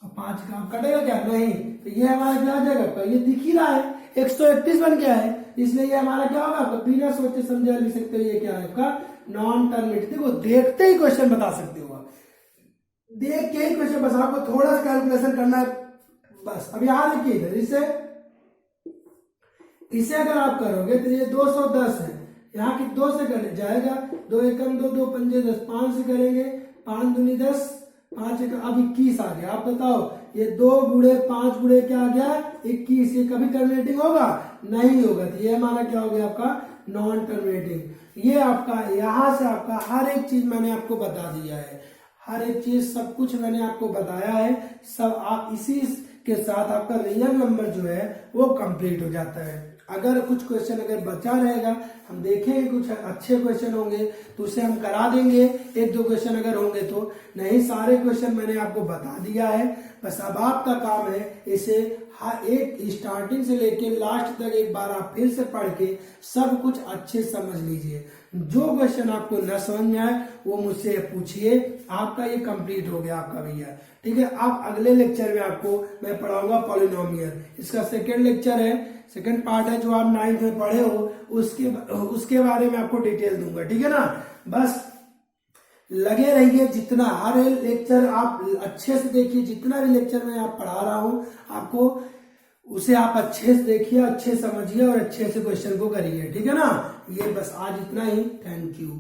और 5 का कटेगा क्या, नहीं, तो ये हमारा क्या आ जाएगा, ये दिख ही रहा है 131 बन गया है, इसलिए ये हमारा क्या होगा, बिना सोचे समझे लिख सकते हो, ये क्या है आपका नॉन टर्मिनेटिव। देखो देखते ही क्वेश्चन बता सकते हो, देख के ही क्वेश्चन, बस आपको थोड़ा सा कैलकुलेशन करना है बस। अब यहाँ देखिए इधर, इसे अगर आप करोगे तो ये 210 है, यहाँ की 2 से कर जाएगा, 2 एकम 2 2 पंजे 10, 5 से करेंगे 5 दूनी 10, 5 एकम, अब 21 आ गया। आप बताओ ये 2 गुणे 5 गुणे क्या आ गया 21, ये कभी टर्मिनेटिंग होगा, नहीं होगा, तो ये हमारा क्या हो गया आपका नॉन टर्मिनेटिंग। ये आपका यहाँ से आपका हर एक चीज मैंने आपको बता दिया है, हर एक चीज सब कुछ मैंने आपको बताया है, सब आप इसी के साथ आपका रियल नंबर जो है वो कंप्लीट हो जाता है। अगर कुछ क्वेश्चन अगर बचा रहेगा, हम देखेंगे कुछ अच्छे क्वेश्चन होंगे तो उसे हम करा देंगे, एक दो क्वेश्चन अगर होंगे तो। नहीं, सारे क्वेश्चन मैंने आपको बता दिया है, बस अब आपका काम है इसे एक स्टार्टिंग से लेके लास्ट तक एक बार आप फिर से पढ़ के सब कुछ अच्छे समझ लीजिए। जो क्वेश्चन आपको न समझ में आए वो मुझसे पूछिए, आपका ये कंप्लीट हो गया आपका भैया। ठीक है, आप अगले लेक्चर में आपको मैं पढ़ाऊंगा पॉलिनोमियल, इसका सेकेंड लेक्चर है, सेकेंड पार्ट है, जो आप 9th में पढ़े हो उसके बारे में आपको डिटेल दूंगा। ठीक है ना, बस लगे रहिए, जितना हर लेक्चर आप अच्छे से देखिए, जितना भी लेक्चर मैं आप पढ़ा रहा हूं आपको उसे आप अच्छे से देखिए, अच्छे समझिए और अच्छे से क्वेश्चन को करिए। ठीक है ना, ये बस आज इतना ही। Thank you.